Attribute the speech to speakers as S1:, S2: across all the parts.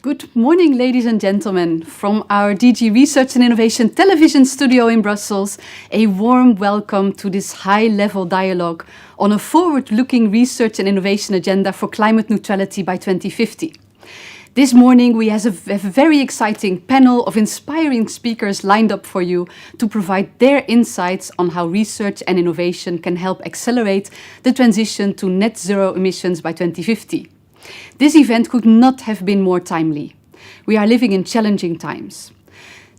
S1: Good morning, ladies and gentlemen. From our DG Research and Innovation television studio in Brussels, a warm welcome to this high-level dialogue on a forward-looking research and innovation agenda for climate neutrality by 2050. This morning, we have a very exciting panel of inspiring speakers lined up for you to provide their insights on how research and innovation can help accelerate the transition to net zero emissions by 2050. This event could not have been more timely. We are living in challenging times.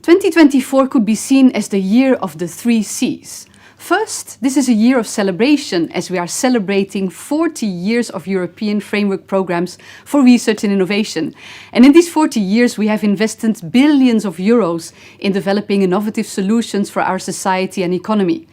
S1: 2024 could be seen as the year of the 3 Cs. First, this is a year of celebration as we are celebrating 40 years of European framework programs for research and innovation. And in these 40 years, we have invested billions of euros in developing innovative solutions for our society and economy.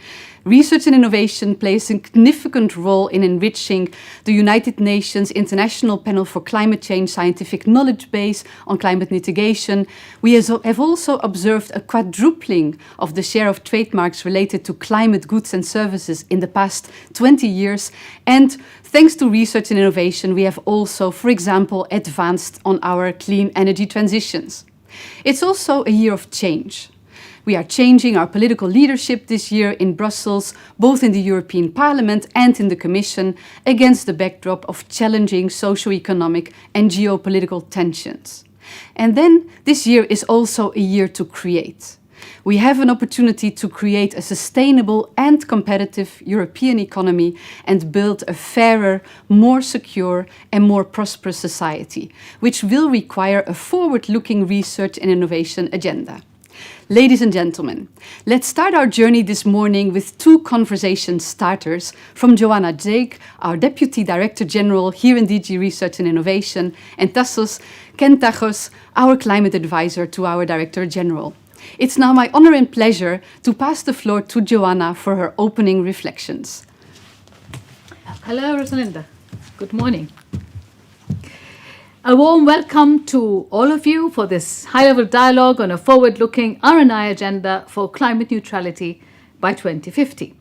S1: Research and innovation play a significant role in enriching the United Nations International Panel for Climate Change scientific knowledge base on climate mitigation. We have also observed a quadrupling of the share of trademarks related to climate goods and services in the past 20 years. And thanks to research and innovation, we have also, for example, advanced on our clean energy transitions. It's also a year of change. We are changing our political leadership this year in Brussels, both in the European Parliament and in the Commission, against the backdrop of challenging socio-economic and geopolitical tensions. And then this year is also a year to create. We have an opportunity to create a sustainable and competitive European economy and build a fairer, more secure and more prosperous society, which will require a forward-looking research and innovation agenda. Ladies and gentlemen, let's start our journey this morning with 2 conversation starters from Joanna Jake, our Deputy Director General here in DG Research and Innovation, and Tassos Kentagos, our Climate Advisor to our Director General. It's now my honor and pleasure to pass the floor to Joanna for her opening reflections.
S2: Hello, Rosalinda. Good morning. A warm welcome to all of you for this high-level dialogue on a forward-looking R&I agenda for climate neutrality by 2050.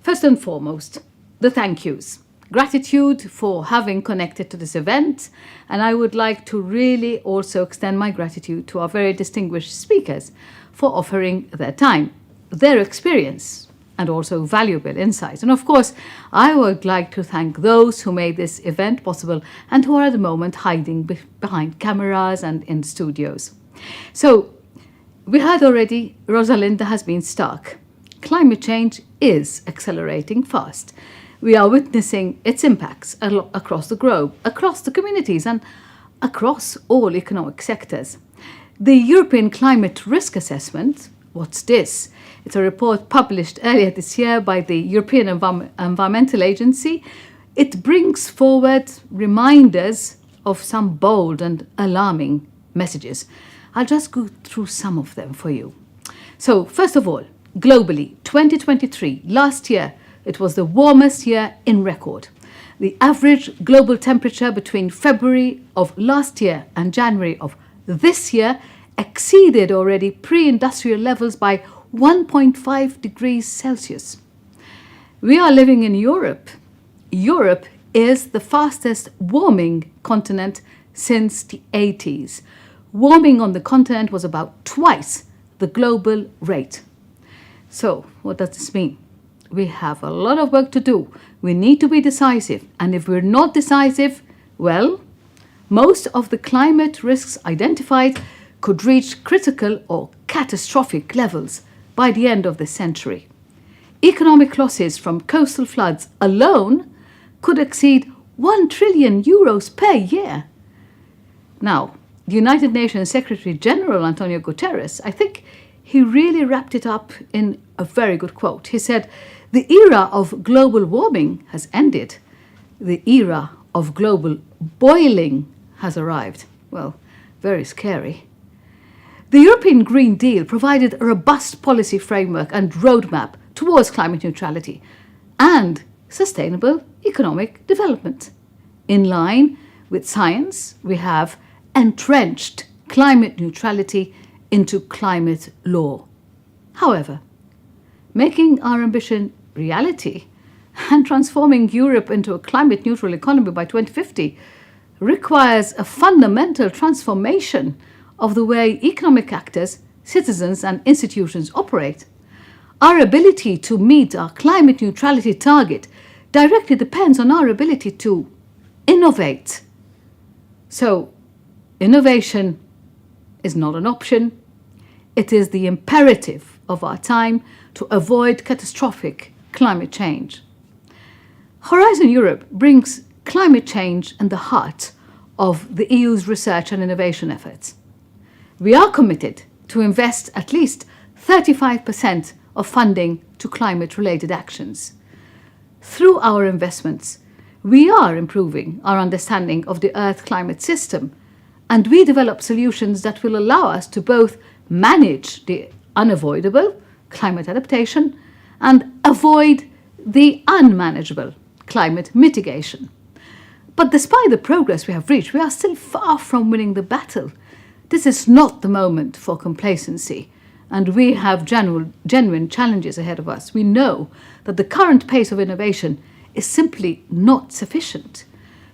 S2: First and foremost, the thank yous. Gratitude for having connected to this event, and I would like to really also extend my gratitude to our very distinguished speakers for offering their time, their experience, and also valuable insights. And of course, I would like to thank those who made this event possible and who are at the moment hiding behind cameras and in studios. So, we heard already, Rosalinda has been stark. Climate change is accelerating fast. We are witnessing its impacts across the globe, across the communities, and across all economic sectors. The European Climate Risk Assessment, what's this? It's a report published earlier this year by the European Environmental Agency. It brings forward reminders of some bold and alarming messages. I'll just go through some of them for you. So, first of all, globally, 2023, last year, it was the warmest year in record. The average global temperature between February of last year and January of this year exceeded already pre-industrial levels by 1.5 degrees Celsius. We are living in Europe. Europe is the fastest warming continent since the 80s. Warming on the continent was about twice the global rate. So, what does this mean? We have a lot of work to do. We need to be decisive. And if we're not decisive, well, most of the climate risks identified could reach critical or catastrophic levels by the end of this century. Economic losses from coastal floods alone could exceed 1 trillion euros per year. Now, the United Nations Secretary General Antonio Guterres, I think he really wrapped it up in a very good quote. He said, "The era of global warming has ended. The era of global boiling has arrived." Well, very scary. The European Green Deal provided a robust policy framework and roadmap towards climate neutrality and sustainable economic development. In line with science, we have entrenched climate neutrality into climate law. However, making our ambition reality and transforming Europe into a climate neutral economy by 2050 requires a fundamental transformation of the way economic actors, citizens and institutions operate. Our ability to meet our climate neutrality target directly depends on our ability to innovate. So, innovation is not an option. It is the imperative of our time to avoid catastrophic climate change. Horizon Europe brings climate change in the heart of the EU's research and innovation efforts. We are committed to invest at least 35% of funding to climate-related actions. Through our investments, we are improving our understanding of the Earth climate system, and we develop solutions that will allow us to both manage the unavoidable climate adaptation and avoid the unmanageable climate mitigation. But despite the progress we have reached, we are still far from winning the battle. This is not the moment for complacency, and we have genuine challenges ahead of us. We know that the current pace of innovation is simply not sufficient.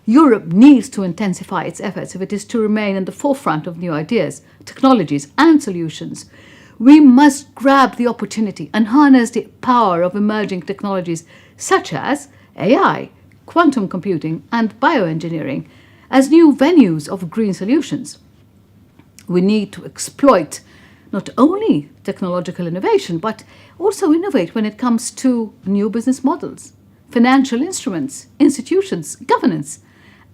S2: Europe needs to intensify its efforts if it is to remain in the forefront of new ideas, technologies and solutions. We must grab the opportunity and harness the power of emerging technologies such as AI, quantum computing and bioengineering as new venues of green solutions. We need to exploit not only technological innovation, but also innovate when it comes to new business models, financial instruments, institutions, governance,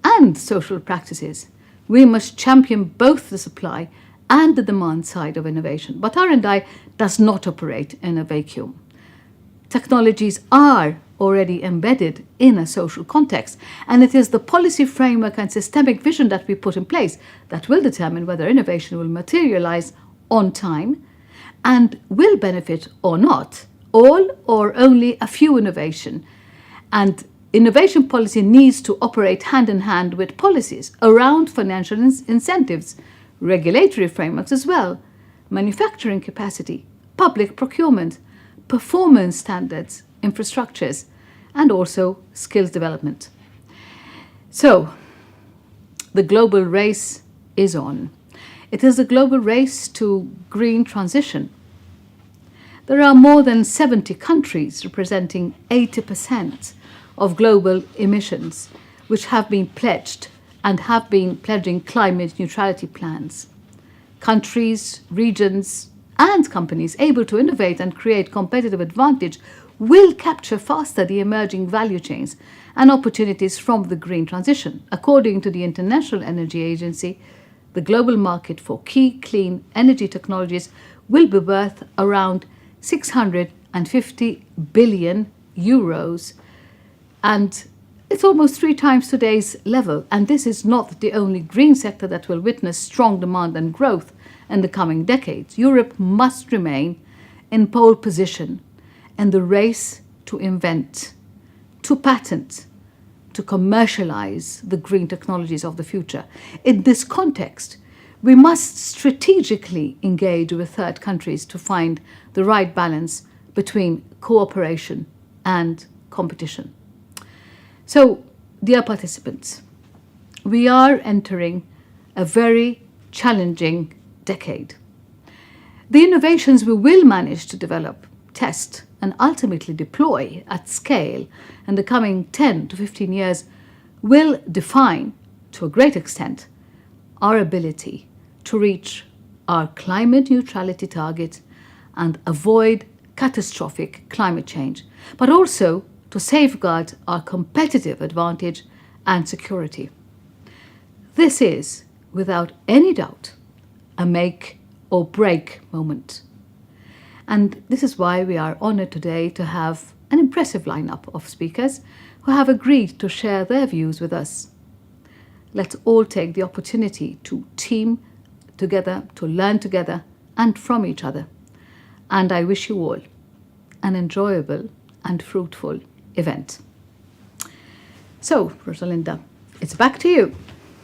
S2: and social practices. We must champion both the supply and the demand side of innovation. But R&I does not operate in a vacuum. Technologies are already embedded in a social context, and it is the policy framework and systemic vision that we put in place that will determine whether innovation will materialize on time and will benefit or not all or only a few innovation. And innovation policy needs to operate hand in hand with policies around financial incentives, regulatory frameworks as well, manufacturing capacity, public procurement, performance standards, infrastructures, and also skills development. So, the global race is on. It is a global race to green transition. There are more than 70 countries representing 80% of global emissions, which have been pledged and have been pledging climate neutrality plans. Countries, regions, and companies able to innovate and create competitive advantage will capture faster the emerging value chains and opportunities from the green transition. According to the International Energy Agency, the global market for key clean energy technologies will be worth around 650 billion euros, and it's almost 3 times today's level. And this is not the only green sector that will witness strong demand and growth in the coming decades. Europe must remain in pole position in the race to invent, to patent, to commercialize the green technologies of the future. In this context, we must strategically engage with third countries to find the right balance between cooperation and competition. So, dear participants, we are entering a very challenging decade. The innovations we will manage to develop, test, and ultimately deploy at scale in the coming 10 to 15 years will define, to a great extent, our ability to reach our climate neutrality target and avoid catastrophic climate change, but also to safeguard our competitive advantage and security. This is, without any doubt, a make or break moment. And this is why we are honored today to have an impressive lineup of speakers who have agreed to share their views with us. Let's all take the opportunity to team together, to learn together and from each other. And I wish you all an enjoyable and fruitful event. So, Rosalinda, it's back to you.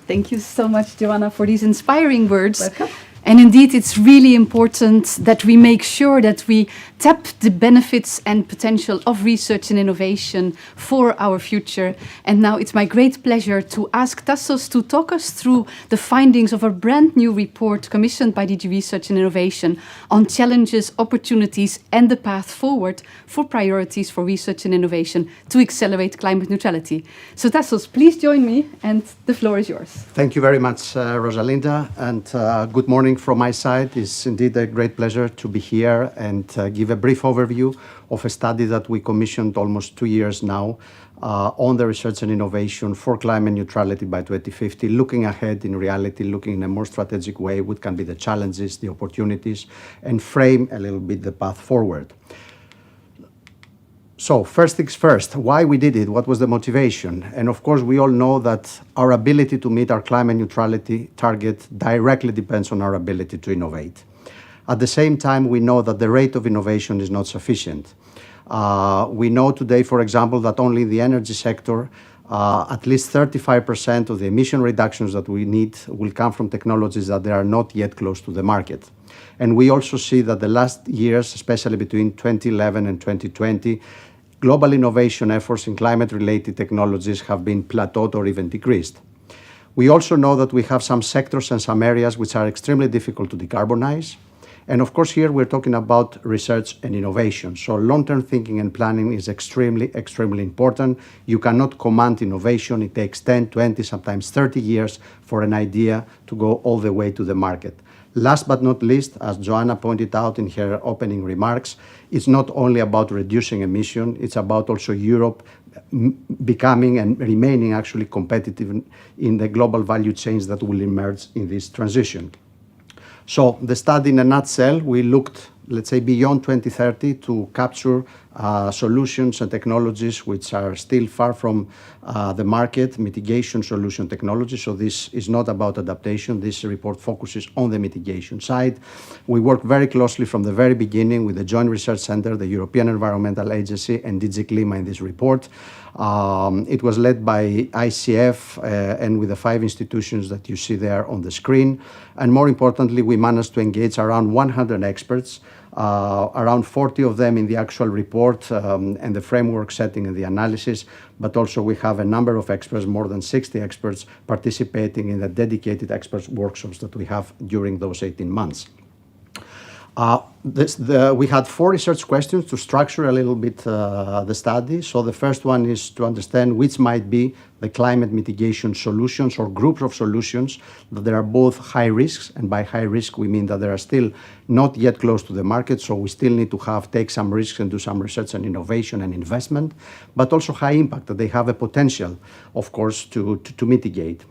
S1: Thank you so much, Joanna, for these inspiring words.
S2: Welcome.
S1: And indeed, it's really important that we make sure that we tap the benefits and potential of research and innovation for our future. And now it's my great pleasure to ask Tassos to talk us through the findings of a brand new report commissioned by DG Research and Innovation on challenges, opportunities, and the path forward for priorities for research and innovation to accelerate climate neutrality. So Tassos, please join me, and the floor is yours.
S3: Thank you very much, Rosalinda, and good morning from my side. It's indeed a great pleasure to be here and give a brief overview of a study that we commissioned almost 2 years now on the research and innovation for climate neutrality by 2050, looking ahead in reality, looking in a more strategic way, what can be the challenges, the opportunities, and frame a little bit the path forward. So first things first, why we did it, what was the motivation? And of course, we all know that our ability to meet our climate neutrality target directly depends on our ability to innovate. At the same time, we know that the rate of innovation is not sufficient. We know today, for example, that only in the energy sector, at least 35% of the emission reductions that we need will come from technologies that they are not yet close to the market. And we also see that the last years, especially between 2011 and 2020, global innovation efforts in climate-related technologies have been plateaued or even decreased. We also know that we have some sectors and some areas which are extremely difficult to decarbonize. And of course, here we're talking about research and innovation. So long-term thinking and planning is extremely, extremely important. You cannot command innovation. It takes 10, 20, sometimes 30 years for an idea to go all the way to the market. Last but not least, as Joanna pointed out in her opening remarks, it's not only about reducing emission, it's about also Europe becoming and remaining actually competitive in the global value chains that will emerge in this transition. So the study in a nutshell, we looked, let's say, beyond 2030 to capture solutions and technologies which are still far from the market, mitigation solution technology. So this is not about adaptation. This report focuses on the mitigation side. We work very closely from the very beginning with the Joint Research Centre, the European Environmental Agency, and DG Clima in this report. It was led by ICF and with the 5 institutions that you see there on the screen. And more importantly, we managed to engage around 100 experts, around 40 of them in the actual report and the framework setting and the analysis, but also we have a number of experts, more than 60 experts, participating in the dedicated experts workshops that we have during those 18 months. We had 4 research questions to structure a little bit the study. So the first one is to understand which might be the climate mitigation solutions or groups of solutions that there are both high risks, and by high risk we mean that they are still not yet close to the market, so we still need to take some risks and do some research and innovation and investment, but also high impact, that they have a potential, of course, to mitigate.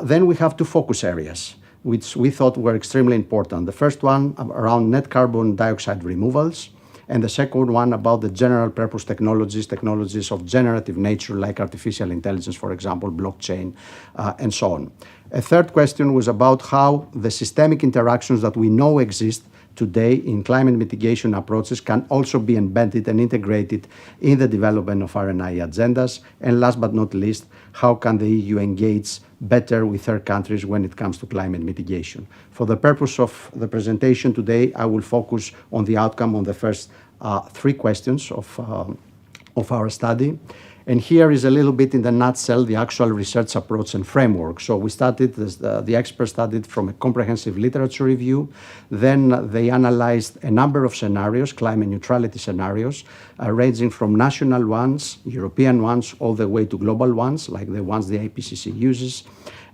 S3: Then we have 2 focus areas, which we thought were extremely important. The first one around net carbon dioxide removals, and the second one about the general purpose technologies of generative nature, like artificial intelligence, for example, blockchain, and so on. A third question was about how the systemic interactions that we know exist today in climate mitigation approaches can also be embedded and integrated in the development of R&I agendas. And last but not least, how can the EU engage better with third countries when it comes to climate mitigation? For the purpose of the presentation today, I will focus on the outcome on the first 3 questions of our study. And here is a little bit in the nutshell the actual research approach and framework. So we started, the experts studied from a comprehensive literature review. Then they analyzed a number of scenarios, climate neutrality scenarios, ranging from national ones, European ones, all the way to global ones, like the ones the IPCC uses.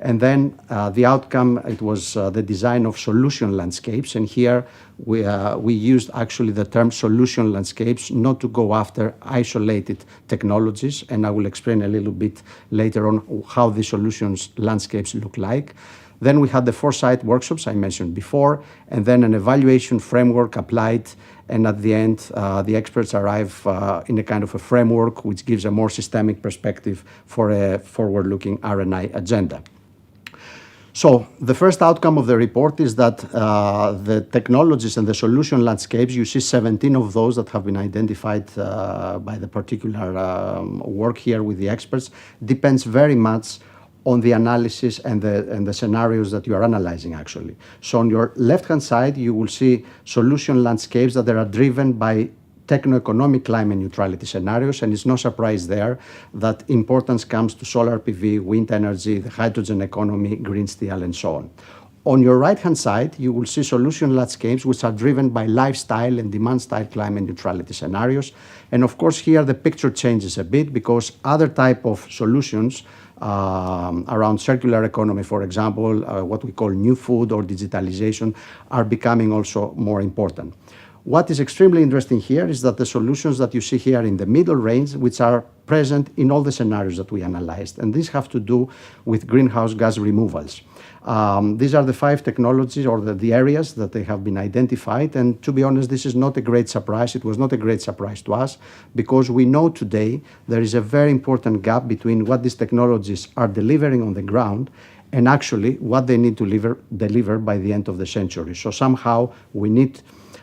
S3: And then the outcome, it was the design of solution landscapes. And here we used actually the term solution landscapes, not to go after isolated technologies. And I will explain a little bit later on how the solutions landscapes look like. Then we had the foresight workshops I mentioned before, and then an evaluation framework applied. And at the end, the experts arrive in a kind of a framework which gives a more systemic perspective for a forward-looking R&I agenda. So the first outcome of the report is that the technologies and the solution landscapes, you see 17 of those that have been identified by the particular work here with the experts, depends very much on the analysis and the scenarios that you are analyzing, actually. So on your left-hand side, you will see solution landscapes that are driven by techno-economic climate neutrality scenarios, and it's no surprise there that importance comes to solar PV, wind energy, the hydrogen economy, green steel, and so on. On your right-hand side, you will see solution landscapes which are driven by lifestyle and demand-style climate neutrality scenarios. And of course, here the picture changes a bit because other type of solutions around circular economy, for example, what we call new food or digitalization, are becoming also more important. What is extremely interesting here is that the solutions that you see here in the middle range, which are present in all the scenarios that we analyzed, and these have to do with greenhouse gas removals. These are the 5 technologies or the areas that they have been identified, and to be honest, this is not a great surprise. It was not a great surprise to us because we know today there is a very important gap between what these technologies are delivering on the ground and actually what they need to deliver by the end of the century. So somehow we need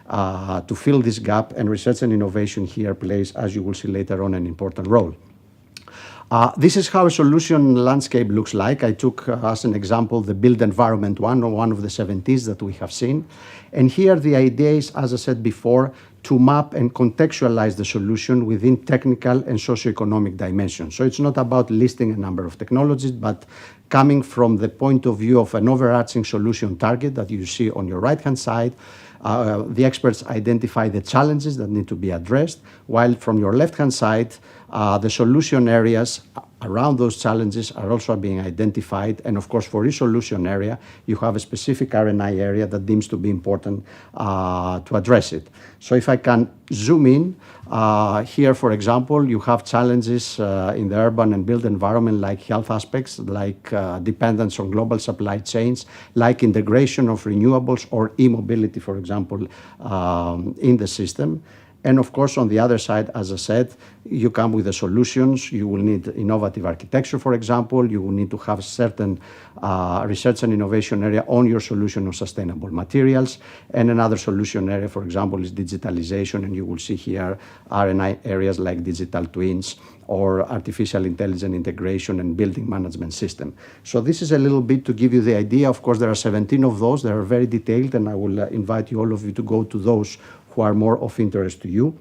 S3: to fill this gap, and research and innovation here plays, as you will see later on, an important role. This is how a solution landscape looks like. I took as an example the built environment one of the 70s that we have seen. And here the idea is, as I said before, to map and contextualize the solution within technical and socioeconomic dimensions. So it's not about listing a number of technologies, but coming from the point of view of an overarching solution target that you see on your right-hand side. The experts identify the challenges that need to be addressed, while from your left-hand side, the solution areas around those challenges are also being identified. And of course, for each solution area, you have a specific R&I area that deems to be important to address it. So if I can zoom in, here, for example, you have challenges in the urban and built environment like health aspects, like dependence on global supply chains, like integration of renewables or e-mobility, for example, in the system. And of course, on the other side, as I said, you come with the solutions. You will need innovative architecture, for example. You will need to have certain research and innovation area on your solution of sustainable materials. And another solution area, for example, is digitalization. And you will see here R&I areas like digital twins or artificial intelligence integration and building management system. So this is a little bit to give you the idea. Of course, there are 17 of those. They are very detailed, and I will invite you, all of you, to go to those who are more of interest to you.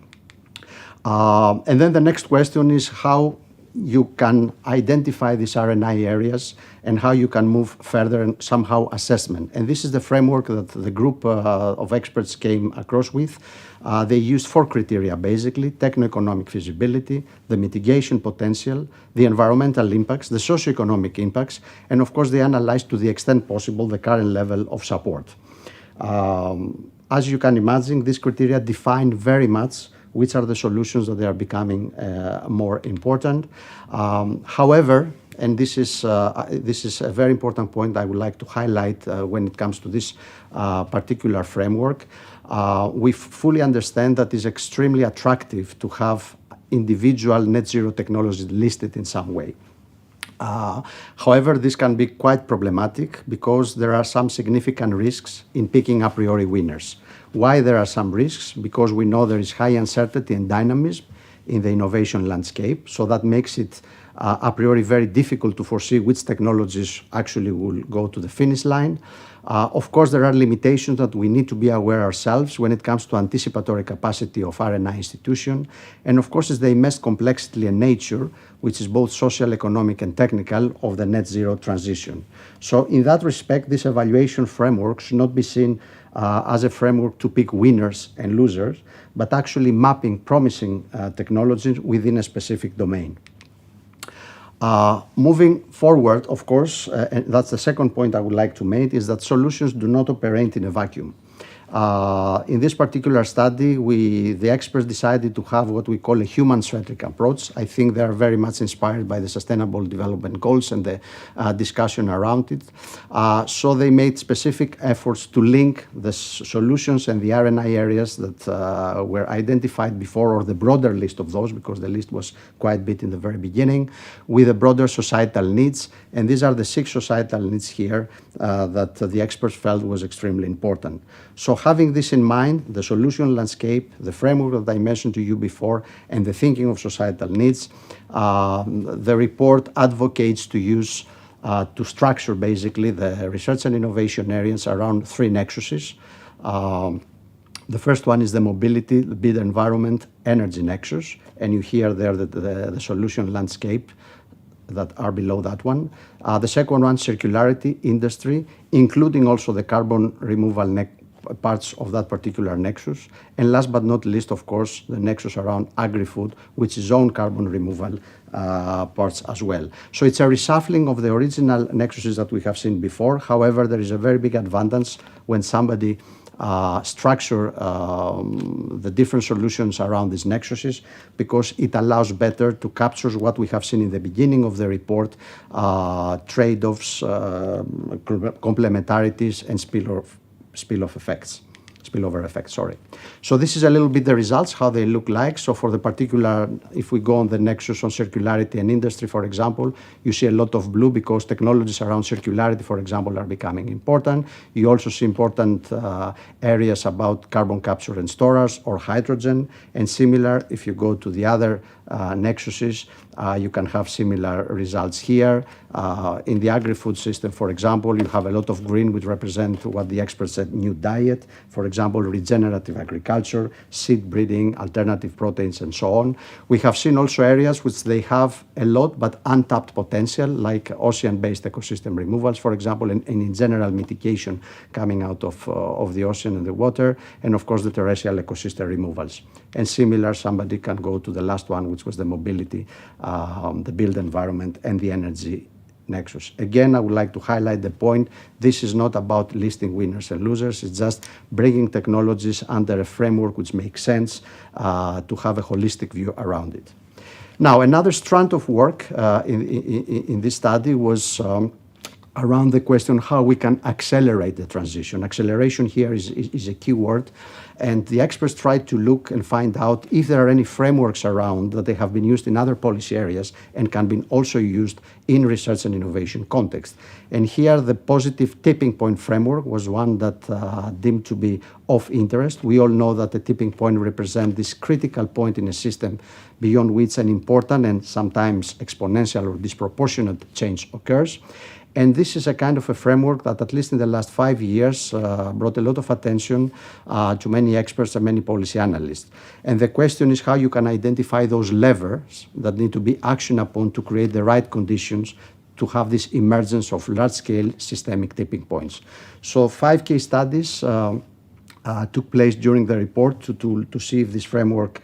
S3: And then the next question is how you can identify these R&I areas and how you can move further and somehow assessment. And this is the framework that the group of experts came across with. They used 4 criteria, basically: techno-economic feasibility, the mitigation potential, the environmental impacts, the socio-economic impacts, and of course they analyzed to the extent possible the current level of support. As you can imagine, these criteria define very much which are the solutions that they are becoming more important. However, and this is a very important point I would like to highlight when it comes to this particular framework, we fully understand that it's extremely attractive to have individual net zero technologies listed in some way. However, this can be quite problematic because there are some significant risks in picking a priori winners. Why there are some risks? Because we know there is high uncertainty and dynamism in the innovation landscape, so that makes it a priori very difficult to foresee which technologies actually will go to the finish line. Of course, there are limitations that we need to be aware ourselves when it comes to anticipatory capacity of R&I institution. And of course, it's the immense complexity and nature, which is both social, economic, and technical, of the net zero transition. So in that respect, this evaluation framework should not be seen as a framework to pick winners and losers, but actually mapping promising technologies within a specific domain. Moving forward, of course, and that's the second point I would like to make, is that solutions do not operate in a vacuum. In this particular study, the experts decided to have what we call a human-centric approach. I think they are very much inspired by the Sustainable Development Goals and the discussion around it. So they made specific efforts to link the solutions and the R&I areas that were identified before, or the broader list of those, because the list was quite big in the very beginning, with the broader societal needs. And these are the 6 societal needs here that the experts felt was extremely important. So having this in mind, the solution landscape, the framework that I mentioned to you before, and the thinking of societal needs, the report advocates to use to structure basically the research and innovation areas around three nexuses. The first one is the mobility, the built environment, energy nexus, and you hear there the solution landscape that are below that one. The second one, circularity, industry, including also the carbon removal parts of that particular nexus. And last but not least, of course, the nexus around agri-food, which is own carbon removal parts as well. So it's a reshuffling of the original nexuses that we have seen before. However, there is a very big advantage when somebody structure the different solutions around these nexuses, because it allows better to capture what we have seen in the beginning of the report, trade-offs, complementarities, and spillover effects, sorry. So this is a little bit the results, how they look like. So for the particular, if we go on the nexus on circularity and industry, for example, you see a lot of blue because technologies around circularity, for example, are becoming important. You also see important areas about carbon capture and storage or hydrogen. And similar, if you go to the other nexuses, you can have similar results here. In the agri-food system, for example, you have a lot of green, which represent what the experts said, new diet. For example, regenerative agriculture, seed breeding, alternative proteins, and so on. We have seen also areas which they have a lot but untapped potential, like ocean-based ecosystem removals, for example, and in general mitigation coming out of the ocean and the water, and of course the terrestrial ecosystem removals. And similar, somebody can go to the last one, which was the mobility, the built environment, and the energy nexus. Again, I would like to highlight the point, this is not about listing winners and losers, it's just bringing technologies under a framework which makes sense to have a holistic view around it. Now, another strand of work in this study was around the question how we can accelerate the transition. Acceleration here is a key word, and the experts tried to look and find out if there are any frameworks around that they have been used in other policy areas and can be also used in research and innovation context. And here the positive tipping point framework was one that deemed to be of interest. We all know that the tipping point represents this critical point in a system beyond which an important and sometimes exponential or disproportionate change occurs. And this is a kind of a framework that, at least in the last 5 years, brought a lot of attention to many experts and many policy analysts. And the question is how you can identify those levers that need to be actioned upon to create the right conditions to have this emergence of large-scale systemic tipping points. So 5 case studies took place during the report to see if this framework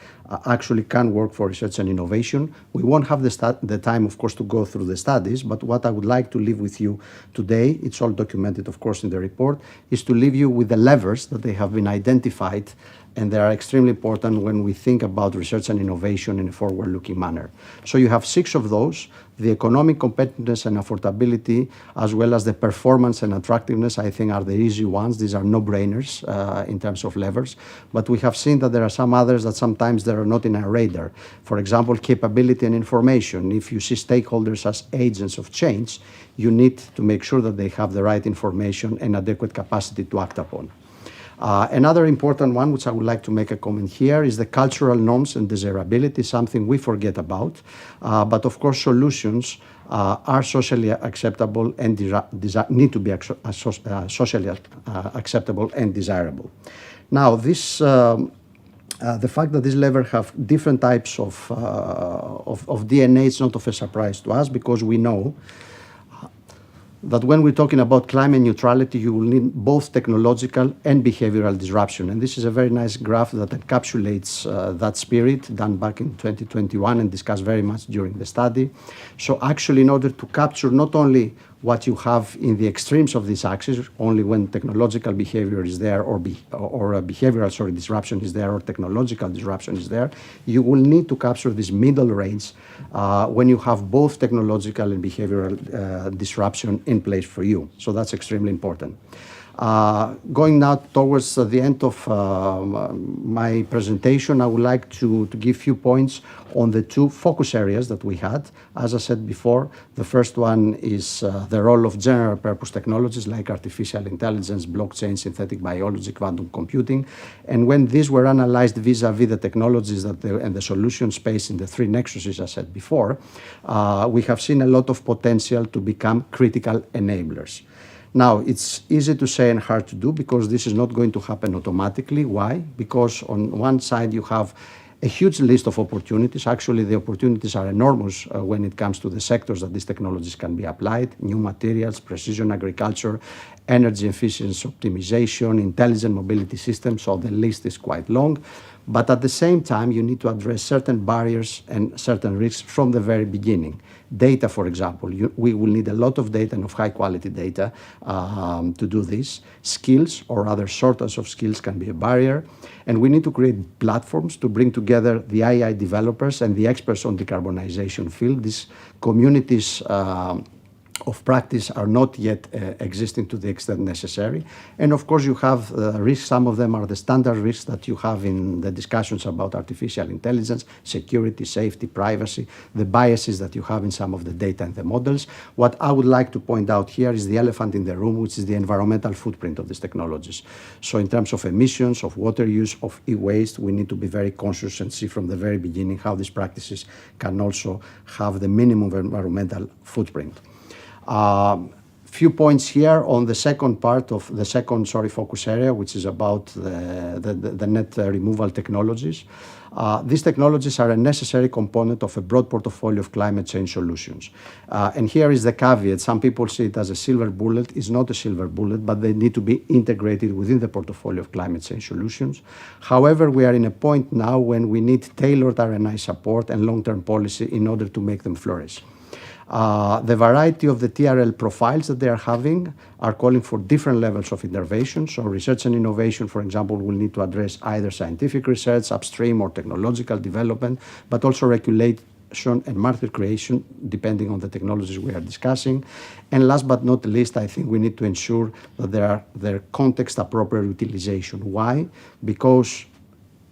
S3: actually can work for research and innovation. We won't have the time, of course, to go through the studies, but what I would like to leave with you today, it's all documented, of course, in the report, is to leave you with the levers that they have been identified, and they are extremely important when we think about research and innovation in a forward-looking manner. So you have 6 of those: the economic competitiveness and affordability, as well as the performance and attractiveness, I think are the easy ones. These are no-brainers in terms of levers. But we have seen that there are some others that sometimes they are not in our radar. For example, capability and information. If you see stakeholders as agents of change, you need to make sure that they have the right information and adequate capacity to act upon. Another important one, which I would like to make a comment here, is the cultural norms and desirability, something we forget about. But of course, solutions are socially acceptable and need to be socially acceptable and desirable. Now, this the fact that these levers have different types of DNA is not of a surprise to us, because we know that when we're talking about climate neutrality, you will need both technological and behavioral disruption. And this is a very nice graph that encapsulates that spirit, done back in 2021 and discussed very much during the study. So actually, in order to capture not only what you have in the extremes of this axis, only when technological behavior is there, or behavioral disruption is there, or technological disruption is there, you will need to capture this middle range when you have both technological and behavioral disruption in place for you. So that's extremely important. Going now towards the end of my presentation, I would like to give few points on the two focus areas that we had. As I said before, the first one is the role of general purpose technologies like artificial intelligence, blockchain, synthetic biology, quantum computing. And when these were analyzed vis-a-vis the technologies and the solution space in the three nexuses I said before, we have seen a lot of potential to become critical enablers. Now, it's easy to say and hard to do because this is not going to happen automatically. Why? Because on one side you have a huge list of opportunities. Actually, the opportunities are enormous when it comes to the sectors that these technologies can be applied: new materials, precision agriculture, energy efficiency optimization, intelligent mobility systems. So the list is quite long. But at the same time, you need to address certain barriers and certain risks from the very beginning. Data, for example, we will need a lot of data and of high quality data to do this. Skills or other shortage of skills can be a barrier. And we need to create platforms to bring together the AI developers and the experts on decarbonization field. These communities of practice are not yet existing to the extent necessary. And of course you have risks. Some of them are the standard risks that you have in the discussions about artificial intelligence, security, safety, privacy, the biases that you have in some of the data and the models. What I would like to point out here is the elephant in the room, which is the environmental footprint of these technologies. So in terms of emissions, of water use, of e-waste, we need to be very conscious and see from the very beginning how these practices can also have the minimum environmental footprint. Few points here on the second part of the second focus area, which is about the net removal technologies. These technologies are a necessary component of a broad portfolio of climate change solutions. And here is the caveat. Some people see it as a silver bullet. It's not a silver bullet, but they need to be integrated within the portfolio of climate change solutions. However, we are in a point now when we need tailored R&I support and long-term policy in order to make them flourish. The variety of the TRL profiles that they are having are calling for different levels of intervention. So research and innovation, for example, will need to address either scientific research, upstream or technological development, but also regulation and market creation, depending on the technologies we are discussing. And last but not least, I think we need to ensure that their context-appropriate utilization. Why? Because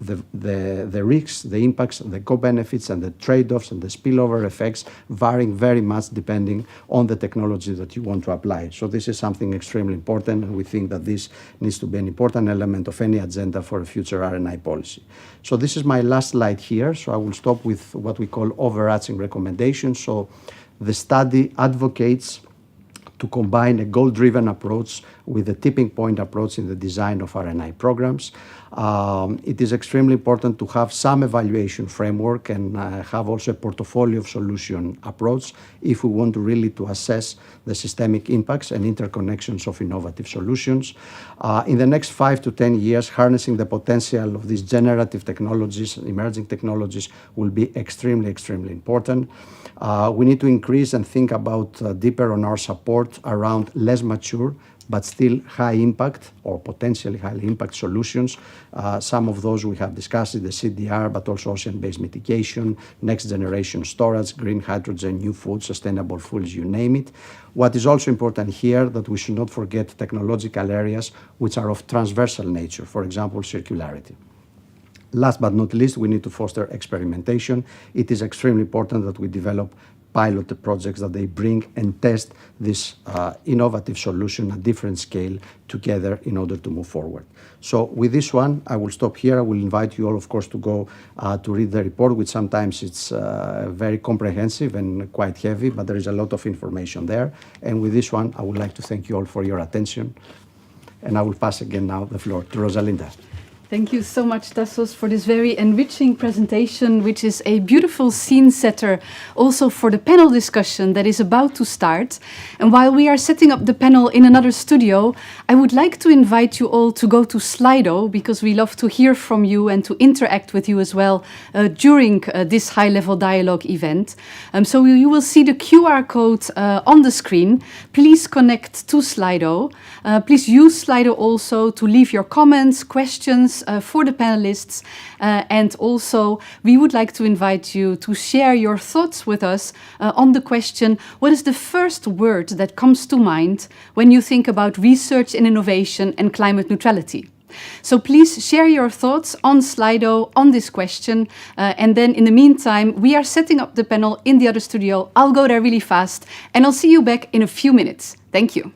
S3: the risks, the impacts, the co-benefits, and the trade-offs and the spillover effects varying very much depending on the technology that you want to apply. So this is something extremely important, and we think that this needs to be an important element of any agenda for a future R&I policy. So this is my last slide here. So I will stop with what we call overarching recommendations. So the study advocates to combine a goal-driven approach with a tipping point approach in the design of R&I programs. It is extremely important to have some evaluation framework and have also a portfolio of solution approach if we want to really to assess the systemic impacts and interconnections of innovative solutions. In the next 5 to 10 years, harnessing the potential of these generative technologies, emerging technologies, will be extremely, extremely important. We need to increase and think about deeper on our support around less mature but still high impact or potentially high impact solutions. Some of those we have discussed in the CDR, but also ocean-based mitigation, next generation storage, green hydrogen, new food, sustainable foods, you name it. What is also important here that we should not forget technological areas which are of transversal nature, for example, circularity. Last but not least, we need to foster experimentation. It is extremely important that we develop pilot projects that they bring and test this innovative solution at different scale together in order to move forward. So with this one, I will stop here. I will invite you all, of course, to go to read the report, which sometimes it's very comprehensive and quite heavy, but there is a lot of information there. And with this one, I would like to thank you all for your attention. And I will pass again now the floor to Rosalinda.
S1: Thank you so much, Tassos, for this very enriching presentation, which is a beautiful scene setter also for the panel discussion that is about to start. And while we are setting up the panel in another studio, I would like to invite you all to go to Slido, because we love to hear from you and to interact with you as well during this high-level dialogue event. So you will see the QR code on the screen. Please connect to Slido. Please use Slido also to leave your comments, questions, questions for the panelists. And also, we would like to invite you to share your thoughts with us on the question, what is the first word that comes to mind when you think about research and innovation and climate neutrality? So please share your thoughts on Slido on this question. And then in the meantime, we are setting up the panel in the other studio. I'll go there really fast and I'll see you back in a few minutes. Thank you.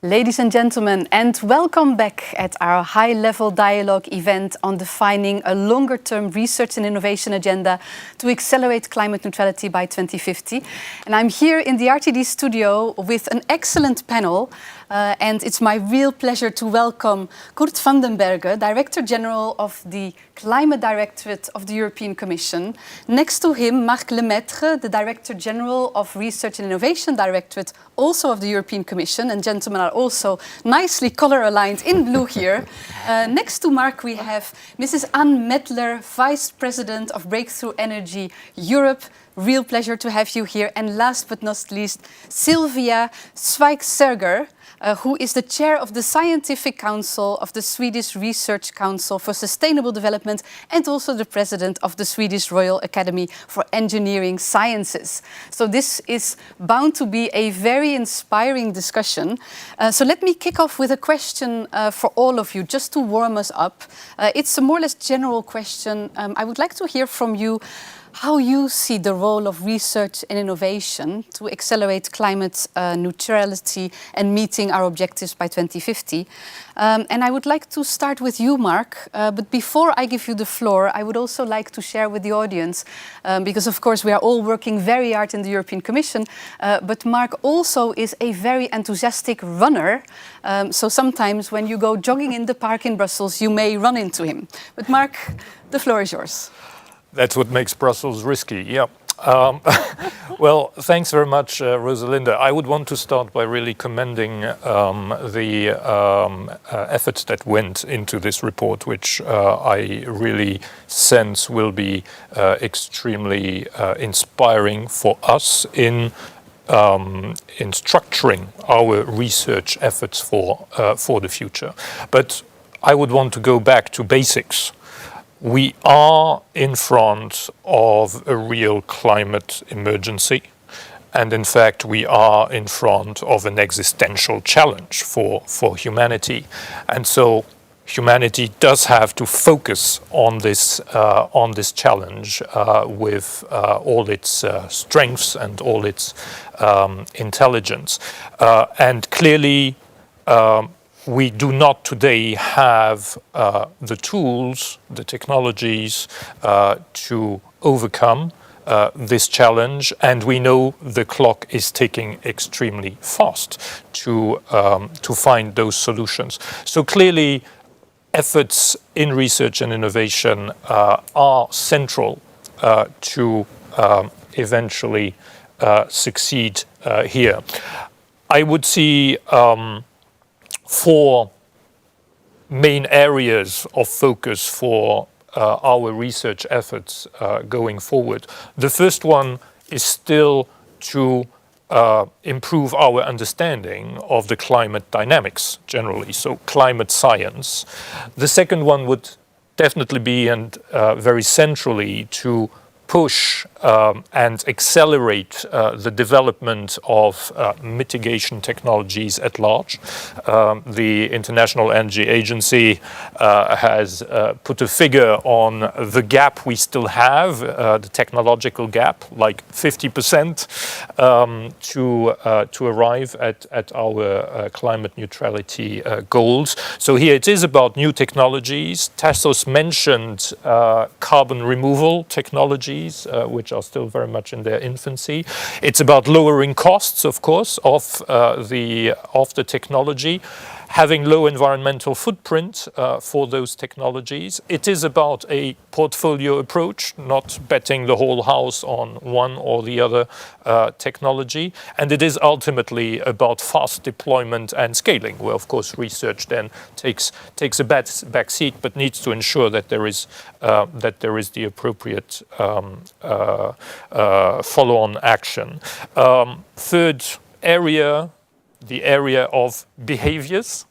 S1: Ladies and gentlemen, and welcome back at our high-level dialogue event on defining a longer-term research and innovation agenda to accelerate climate neutrality by 2050. And I'm here in the RTD studio with an excellent panel And it's my real pleasure to welcome Kurt van den Berge, Director General of the Climate Directorate of the European Commission. Next to him, Marc Lemaitre, the Director General of Research and Innovation Directorate, also of the European Commission. And gentlemen are also nicely color-aligned in blue here. Next to Marc, we have Mrs. Anne Medler, Vice President of Breakthrough Energy Europe. Real pleasure to have you here. And last but not least, Sylvia Zweigserger, who is the chair of the Scientific Council of the Swedish Research Council for Sustainable Development and also the president of the Swedish Royal Academy for Engineering Sciences. So this is bound to be a very inspiring discussion. So let me kick off with a question for all of you, just to warm us up. It's a more or less general question. I would like to hear from you how you see the role of research and innovation to accelerate climate neutrality and meeting our objectives by 2050. And I would like to start with you, Marc. But before I give you the floor, I would also like to share with the audience, because of course we are all working very hard in the European Commission, but Marc also is a very enthusiastic runner. So sometimes when you go jogging in the park in Brussels, you may run into him. But Marc, the floor is yours.
S4: That's what makes Brussels risky, yeah. Well, thanks very much, Rosalinda. I would want to start by really commending the efforts that went into this report, which I really sense will be extremely inspiring for us in structuring our research efforts for the future. But I would want to go back to basics. We are in front of a real climate emergency. And in fact, we are in front of an existential challenge for humanity. And so humanity does have to focus on this challenge with all its strengths and all its intelligence. And clearly, we do not today have the tools, the technologies to overcome this challenge, and we know the clock is ticking extremely fast to find those solutions. So clearly, efforts in research and innovation are central to eventually succeed here. I would see four main areas of focus for our research efforts going forward. The first one is still to improve our understanding of the climate dynamics generally, so climate science. The second one would definitely be, and very centrally, to push and accelerate the development of mitigation technologies at large. The International Energy Agency has put a figure on the gap we still have, the technological gap, like 50% to arrive at our climate neutrality goals. So here it is about new technologies. Tassos mentioned carbon removal technologies, which are still very much in their infancy. It's about lowering costs, of course, of the technology, having low environmental footprint for those technologies. It is about a portfolio approach, not betting the whole house on one or the other technology. And it is ultimately about fast deployment and scaling, where of course research then takes a back seat, but needs to ensure that there is the appropriate follow-on action. Third area, the area of behaviors.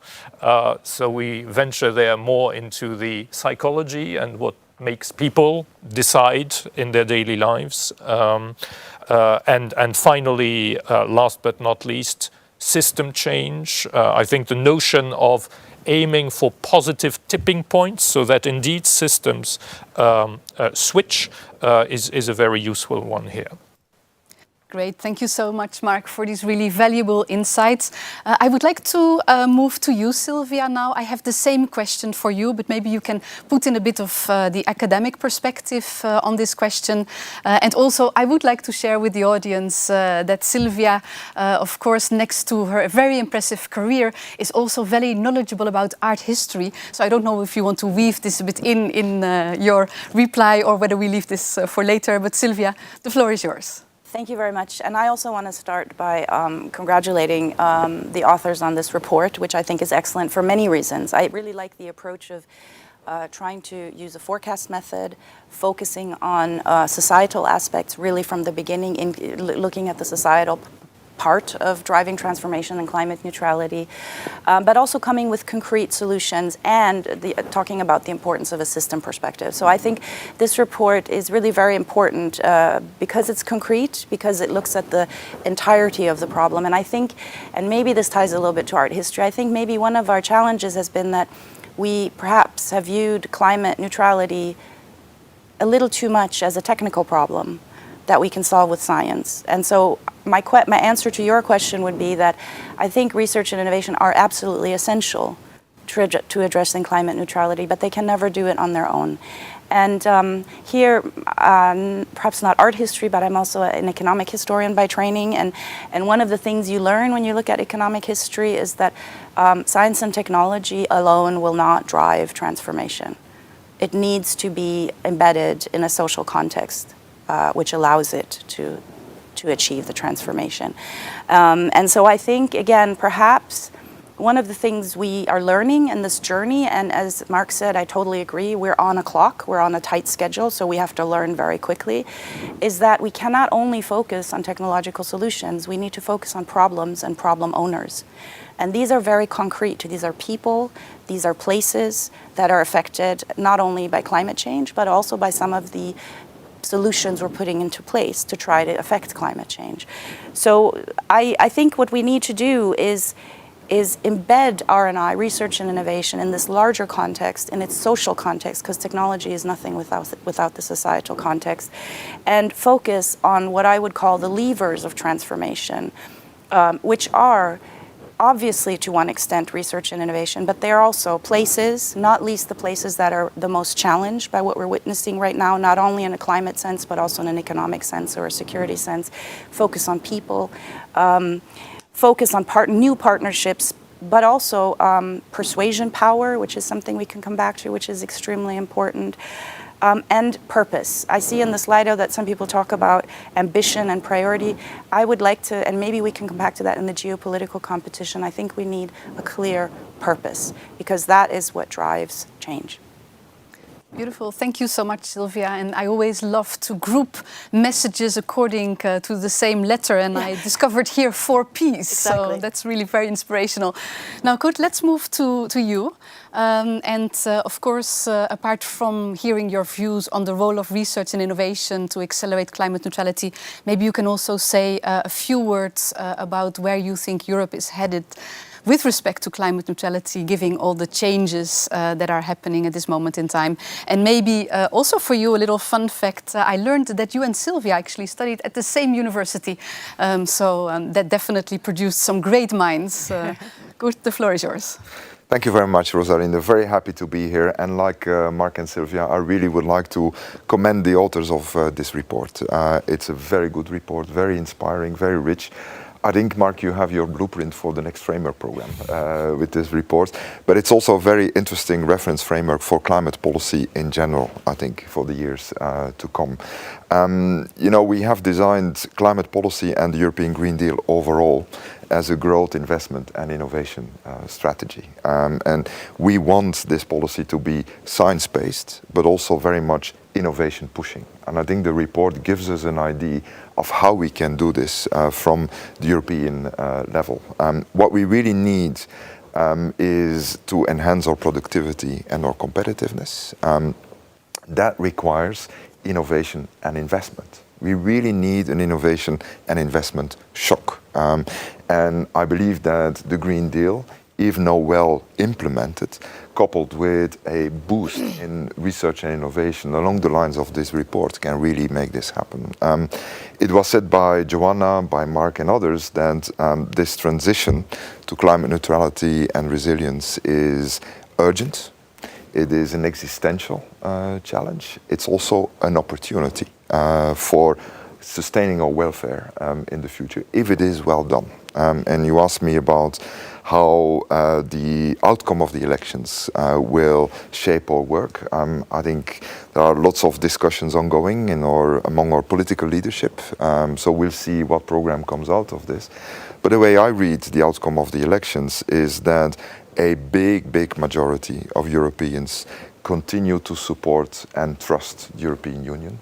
S4: So we venture there more into the psychology and what makes people decide in their daily lives. And finally, last but not least, system change. I think the notion of aiming for positive tipping points so that indeed systems switch is a very useful one here.
S1: Great. Thank you so much, Mark, for these really valuable insights. I would like to move to you, Sylvia, now. I have the same question for you, but maybe you can put in a bit of the academic perspective on this question. And also, I would like to share with the audience that Sylvia, of course, next to her very impressive career, is also very knowledgeable about art history. So I don't know if you want to weave this a bit in your reply or whether we leave this for later. But Sylvia, the floor is yours.
S5: Thank you very much. And I also want to start by congratulating the authors on this report, which I think is excellent for many reasons. I really like the approach of trying to use a forecast method, focusing on societal aspects really from the beginning, in looking at the societal part of driving transformation and climate neutrality, but also coming with concrete solutions and talking about the importance of a system perspective. So I think this report is really very important because it's concrete, because it looks at the entirety of the problem. And I think, and maybe this ties a little bit to art history, I think maybe one of our challenges has been that we perhaps have viewed climate neutrality a little too much as a technical problem that we can solve with science. And so my answer to your question would be that I think research and innovation are absolutely essential to addressing climate neutrality, but they can never do it on their own. And here, perhaps not art history, but I'm also an economic historian by training. And one of the things you learn when you look at economic history is that science and technology alone will not drive transformation. It needs to be embedded in a social context, which allows it to achieve the transformation. And so I think, again, perhaps one of the things we are learning in this journey, and as Mark said, I totally agree, we're on a clock, we're on a tight schedule, so we have to learn very quickly, is that we cannot only focus on technological solutions, we need to focus on problems and problem owners. And these are very concrete. These are people, these are places that are affected not only by climate change, but also by some of the solutions we're putting into place to try to affect climate change. So I think what we need to do is embed R&I, research and innovation, in this larger context, in its social context, because technology is nothing without the societal context, and focus on what I would call the levers of transformation, which are obviously, to one extent, research and innovation, but they're also places, not least the places that are the most challenged by what we're witnessing right now, not only in a climate sense, but also in an economic sense or a security sense. Focus on people, focus on new partnerships, but also persuasion power, which is something we can come back to, which is extremely important. And purpose. I see in the Slido that some people talk about ambition and priority. I would like to, and maybe we can come back to that in the geopolitical competition, I think we need a clear purpose, because that is what drives change.
S1: Beautiful. Thank you so much, Sylvia. And I always love to group messages according to the same letter. And I discovered here 4 Ps.
S5: Exactly.
S1: So that's really very inspirational. Now, Kurt, let's move to you. Of course, apart from hearing your views on the role of research and innovation to accelerate climate neutrality, maybe you can also say a few words about where you think Europe is headed with respect to climate neutrality, given all the changes that are happening at this moment in time. And maybe also for you, a little fun fact, I learned that you and Sylvia actually studied at the same university. That definitely produced some great minds. Good, the floor is yours.
S6: Thank you very much, Rosalind. Very happy to be here. And like Mark and Sylvia, I really would like to commend the authors of this report. It's a very good report, very inspiring, very rich. I think, Mark, you have your blueprint for the next framework program with this report. But it's also a very interesting reference framework for climate policy in general, I think, for the years to come. You know, we have designed climate policy and the European Green Deal overall as a growth, investment and innovation strategy. And we want this policy to be science-based, but also very much innovation pushing. And I think the report gives us an idea of how we can do this from the European level. What we really need is to enhance our productivity and our competitiveness. That requires innovation and investment. We really need an innovation and investment shock. And I believe that the Green Deal even though well implemented, coupled with a boost in research and innovation along the lines of this report, can really make this happen. It was said by Joanna, by Mark and others that this transition to climate neutrality and resilience is urgent. It is an existential challenge. It's also an opportunity for sustaining our welfare in the future, if it is well done. And you asked me about how the outcome of the elections will shape our work. I think there are lots of discussions ongoing among our political leadership, so we'll see what program comes out of this. But the way I read the outcome of the elections is that a big majority of Europeans continue to support and trust the European Union.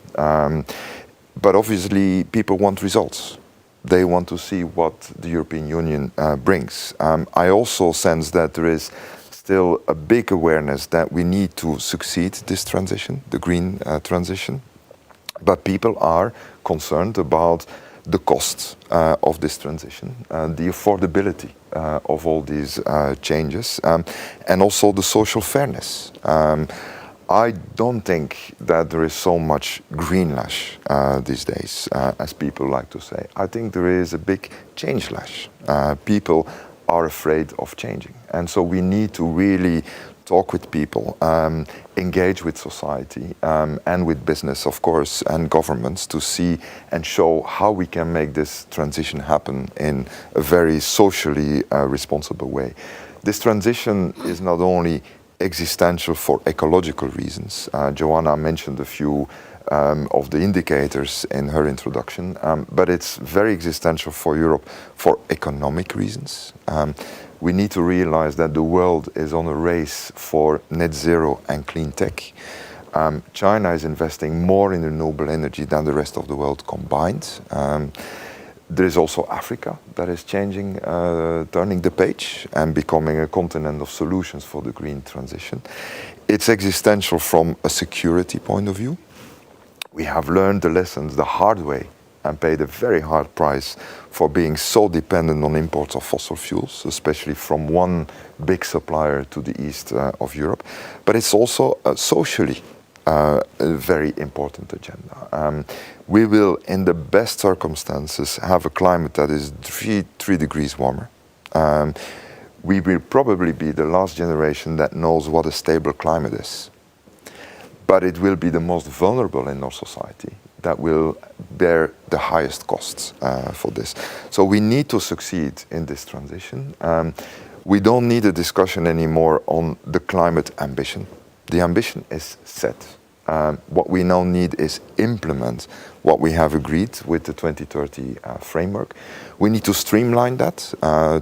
S6: But obviously people want results. They want to see what the European Union brings. I also sense that there is still a big awareness that we need to succeed this transition, the green transition. But people are concerned about the cost of this transition, the affordability of all these changes, and also the social fairness. I don't think that there is so much greenlash these days, as people like to say. I think there is a big change-lash. People are afraid of changing. And so we need to really talk with people, engage with society, and with business, of course, and governments to see and show how we can make this transition happen in a very socially responsible way. This transition is not only existential for ecological reasons. Joanna mentioned a few of the indicators in her introduction, but it's very existential for Europe for economic reasons. We need to realize that the world is on a race for net zero and clean tech. China is investing more in renewable energy than the rest of the world combined. There is also Africa that is changing, turning the page and becoming a continent of solutions for the green transition. It's existential from a security point of view. We have learned the lessons the hard way and paid a very hard price for being so dependent on imports of fossil fuels, especially from one big supplier to the east of Europe. But it's also socially a very important agenda. We will, in the best circumstances, have a climate that is 3 degrees warmer. We will probably be the last generation that knows what a stable climate is. But it will be the most vulnerable in our society that will bear the highest costs for this. So we need to succeed in this transition. We don't need a discussion anymore on the climate ambition. The ambition is set. What we now need is implement what we have agreed with the 2030 framework. We need to streamline that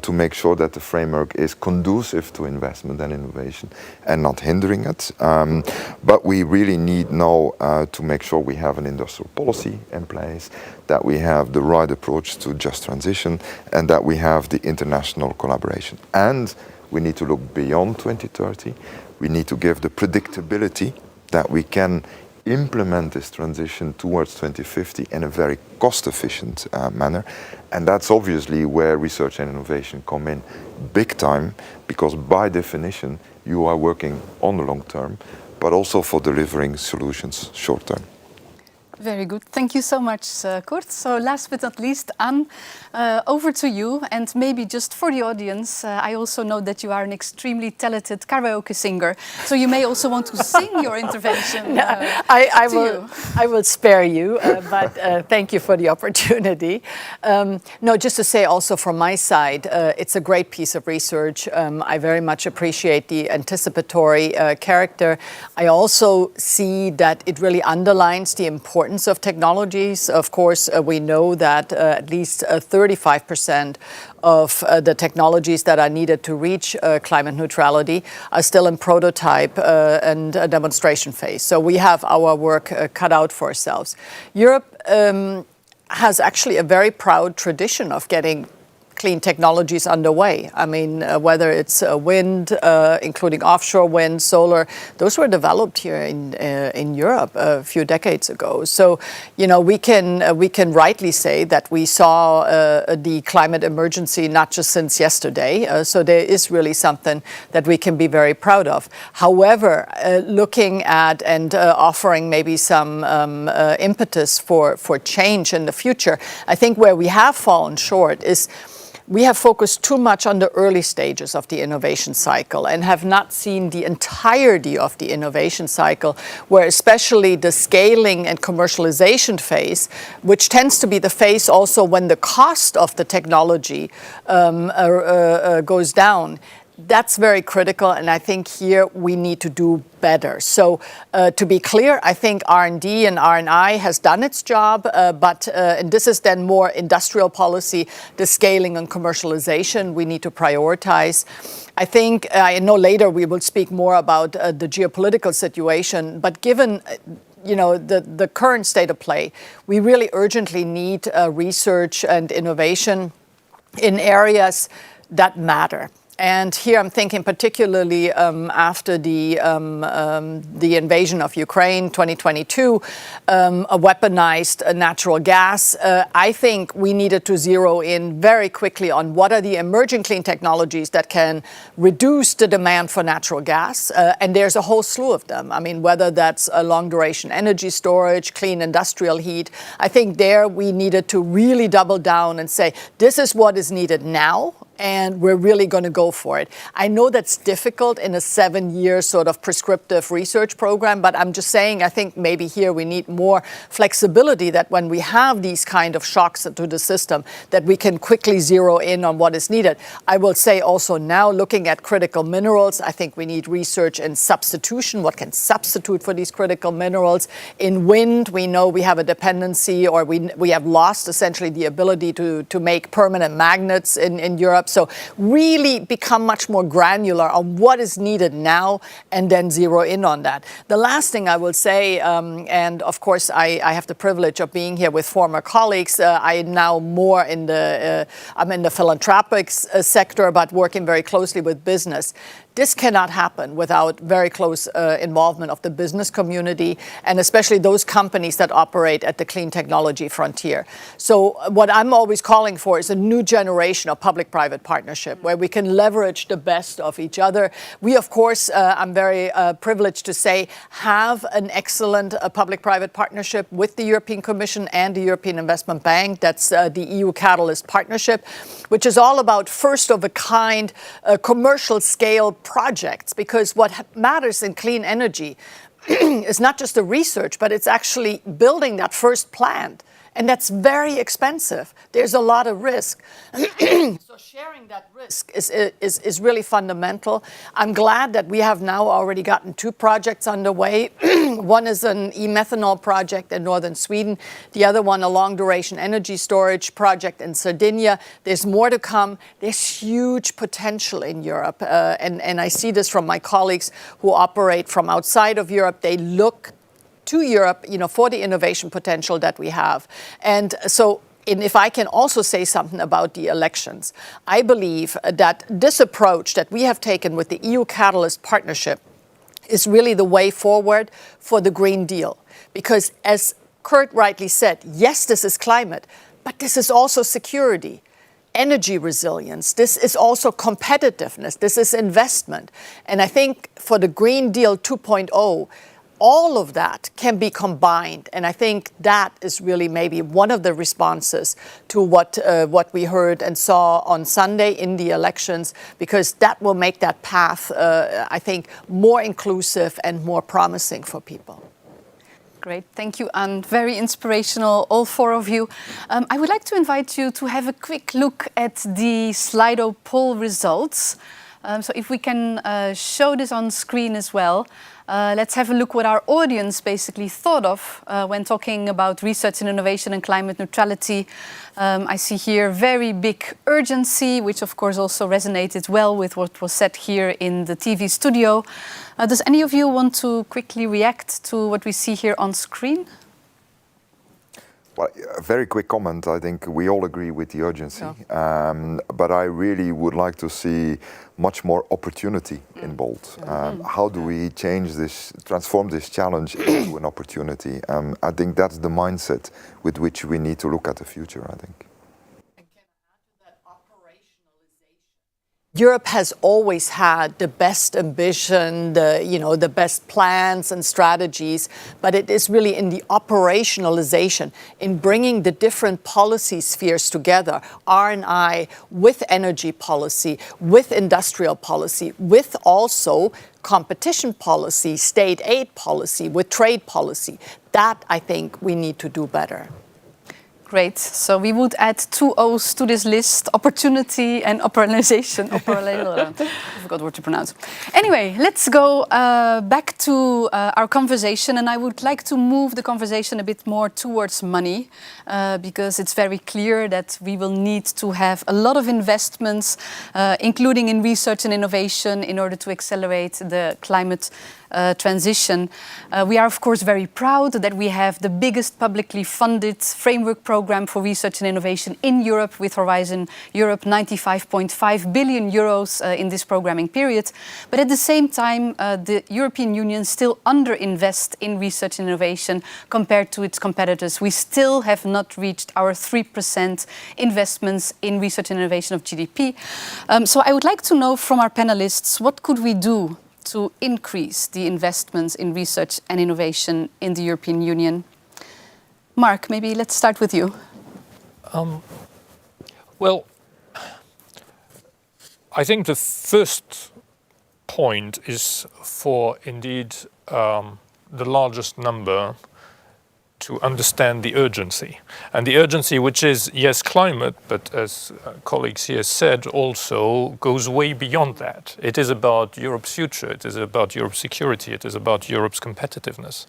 S6: to make sure that the framework is conducive to investment and innovation and not hindering it. But we really need now to make sure we have an industrial policy in place, that we have the right approach to just transition, and that we have the international collaboration. And we need to look beyond 2030. We need to give the predictability that we can implement this transition towards 2050 in a very cost-efficient manner. And that's obviously where research and innovation come in big time, because by definition, you are working on the long term, but also for delivering solutions short term.
S1: Very good. Thank you so much, Kurt. So last but not least, Anne, over to you. And maybe just for the audience, I also know that you are an extremely talented karaoke singer. So you may also want to sing your intervention.
S7: I will spare you, but thank you for the opportunity. No, just to say also from my side, it's a great piece of research. I very much appreciate the anticipatory character. I also see that it really underlines the importance of technologies. Of course, we know that at least 35% of the technologies that are needed to reach climate neutrality are still in prototype and demonstration phase. So we have our work cut out for ourselves. Europe has actually a very proud tradition of getting clean technologies underway. I mean, whether it's wind, including offshore wind, solar, those were developed here in Europe a few decades ago. So, you know, we can rightly say that we saw the climate emergency not just since yesterday. So there is really something that we can be very proud of. However, looking at and offering maybe some impetus for change in the future, I think where we have fallen short is we have focused too much on the early stages of the innovation cycle and have not seen the entirety of the innovation cycle, where especially the scaling and commercialization phase, which tends to be the phase also when the cost of the technology goes down. That's very critical, and I think here we need to do better. So to be clear, I think R&D and R&I has done its job, and this is then more industrial policy, the scaling and commercialization we need to prioritize. I think, I know later we will speak more about the geopolitical situation, but given you know, the current state of play, we really urgently need research and innovation in areas that matter. And here I'm thinking particularly after the invasion of Ukraine, 2022, a weaponized natural gas. I think we needed to zero in very quickly on what are the emerging clean technologies that can reduce the demand for natural gas. And there's a whole slew of them. I mean, whether that's a long duration energy storage, clean industrial heat. I think there we needed to really double down and say, this is what is needed now, and we're really going to go for it. I know that's difficult in a 7-year sort of prescriptive research program, but I'm just saying I think maybe here we need more flexibility, that when we have these kind of shocks to the system, that we can quickly zero in on what is needed. I will say also now, looking at critical minerals, I think we need research in substitution. What can substitute for these critical minerals? In wind, we know we have a dependency, or we have lost essentially the ability to make permanent magnets in Europe. So really become much more granular on what is needed now and then zero in on that. The last thing I will say, and of course I have the privilege of being here with former colleagues. I now more in I'm in the philanthropic sector, but working very closely with business. This cannot happen without very close involvement of the business community, and especially those companies that operate at the clean technology frontier. So what I'm always calling for is a new generation of public-private partnership where we can leverage the best of each other. We, of course, I'm very privileged to say, have an excellent public-private partnership with the European Commission and the European Investment Bank. That's the EU Catalyst Partnership, which is all about first-of-a-kind commercial scale projects, because what matters in clean energy is not just the research, but it's actually building that first plant. And that's very expensive. There's a lot of risk. So sharing that risk is really fundamental. I'm glad that we have now already gotten 2 projects underway. One is an e-methanol project in northern Sweden. The other one, a long-duration energy storage project in Sardinia. There's more to come. There's huge potential in Europe. And I see this from my colleagues who operate from outside of Europe. They look to Europe, you know, for the innovation potential that we have. And so, if I can also say something about the elections, I believe that this approach that we have taken with the EU Catalyst Partnership is really the way forward for the Green Deal. Because as Kurt rightly said, yes, this is climate, but this is also security, energy resilience. This is also competitiveness. This is investment. And I think for the Green Deal 2.0, all of that can be combined, and I think that is really maybe one of the responses to what we heard and saw on Sunday in the elections, because that will make that path, I think, more inclusive and more promising for people.
S1: Great, thank you, Anne. Very inspirational, all 4 of you. I would like to invite you to have a quick look at the Slido poll results. So if we can show this on screen as well. Let's have a look what our audience basically thought of when talking about research and innovation and climate neutrality. I see here very big urgency, which of course also resonated well with what was said here in the TV studio. Does any of you want to quickly react to what we see here on screen?
S6: Well, a very quick comment. I think we all agree with the urgency, but I really would like to see much more opportunity in bold. How do we transform this challenge into an opportunity? I think that's the mindset with which we need to look at the future, I think.
S7: Europe has always had the best ambition, the best plans and strategies, but it is really in the operationalization, in bringing the different policy spheres together, R&I with energy policy, with industrial policy, with also competition policy, state aid policy, with trade policy. That, I think, we need to do better.
S1: Great. So we would add 2 O's to this list: opportunity and operationalization. I forgot what to pronounce. Anyway, let's go back to our conversation, and I would like to move the conversation a bit more towards money, because it's very clear that we will need to have a lot of investments, including in research and innovation, in order to accelerate the climate transition. We are, of course, very proud that we have the biggest publicly funded framework program for research and innovation in Europe, with Horizon Europe, 95.5 billion euros in this programming period. But at the same time, the European Union still underinvests in research and innovation compared to its competitors. We still have not reached our 3% investments in research and innovation of GDP. So I would like to know from our panelists, what could we do to increase the investments in research and innovation in the European Union? Mark, maybe let's start with you.
S4: Well, I think the first point is for indeed the largest number to understand the urgency. And the urgency, which is, yes, climate, but as colleagues here said, also goes way beyond that. It is about Europe's future, it is about Europe's security, it is about Europe's competitiveness.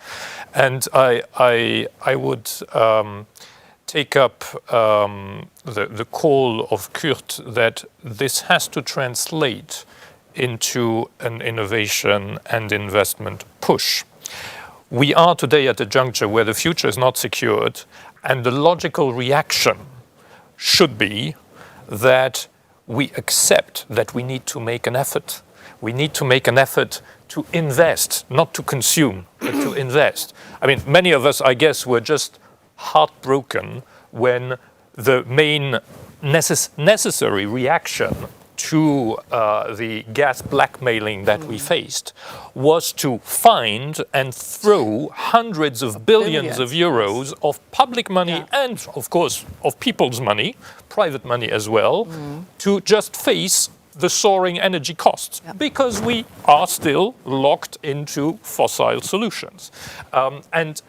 S4: And I would take up the call of Kurt that this has to translate into an innovation and investment push. We are today at a juncture where the future is not secured, and the logical reaction should be that we accept that we need to make an effort. We need to make an effort to invest, not to consume, but to invest. I mean, many of us, I guess, were just heartbroken when the main necessary reaction to the gas blackmailing that we faced was to find and throw hundreds of billions of euros of public money and, of course, of people's money, private money as well, to just face the soaring energy costs, because we are still locked into fossil solutions. And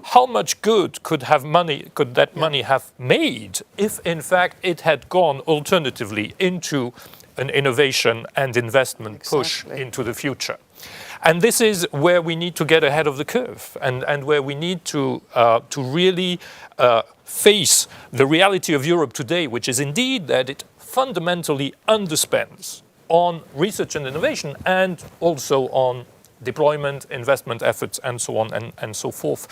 S4: how much good could that money have made if, in fact, it had gone alternatively into an innovation and investment push into the future? And this is where we need to get ahead of the curve, and where we need to really face the reality of Europe today, which is indeed that it fundamentally underspends on research and innovation, and also on deployment, investment efforts, and so on and so forth.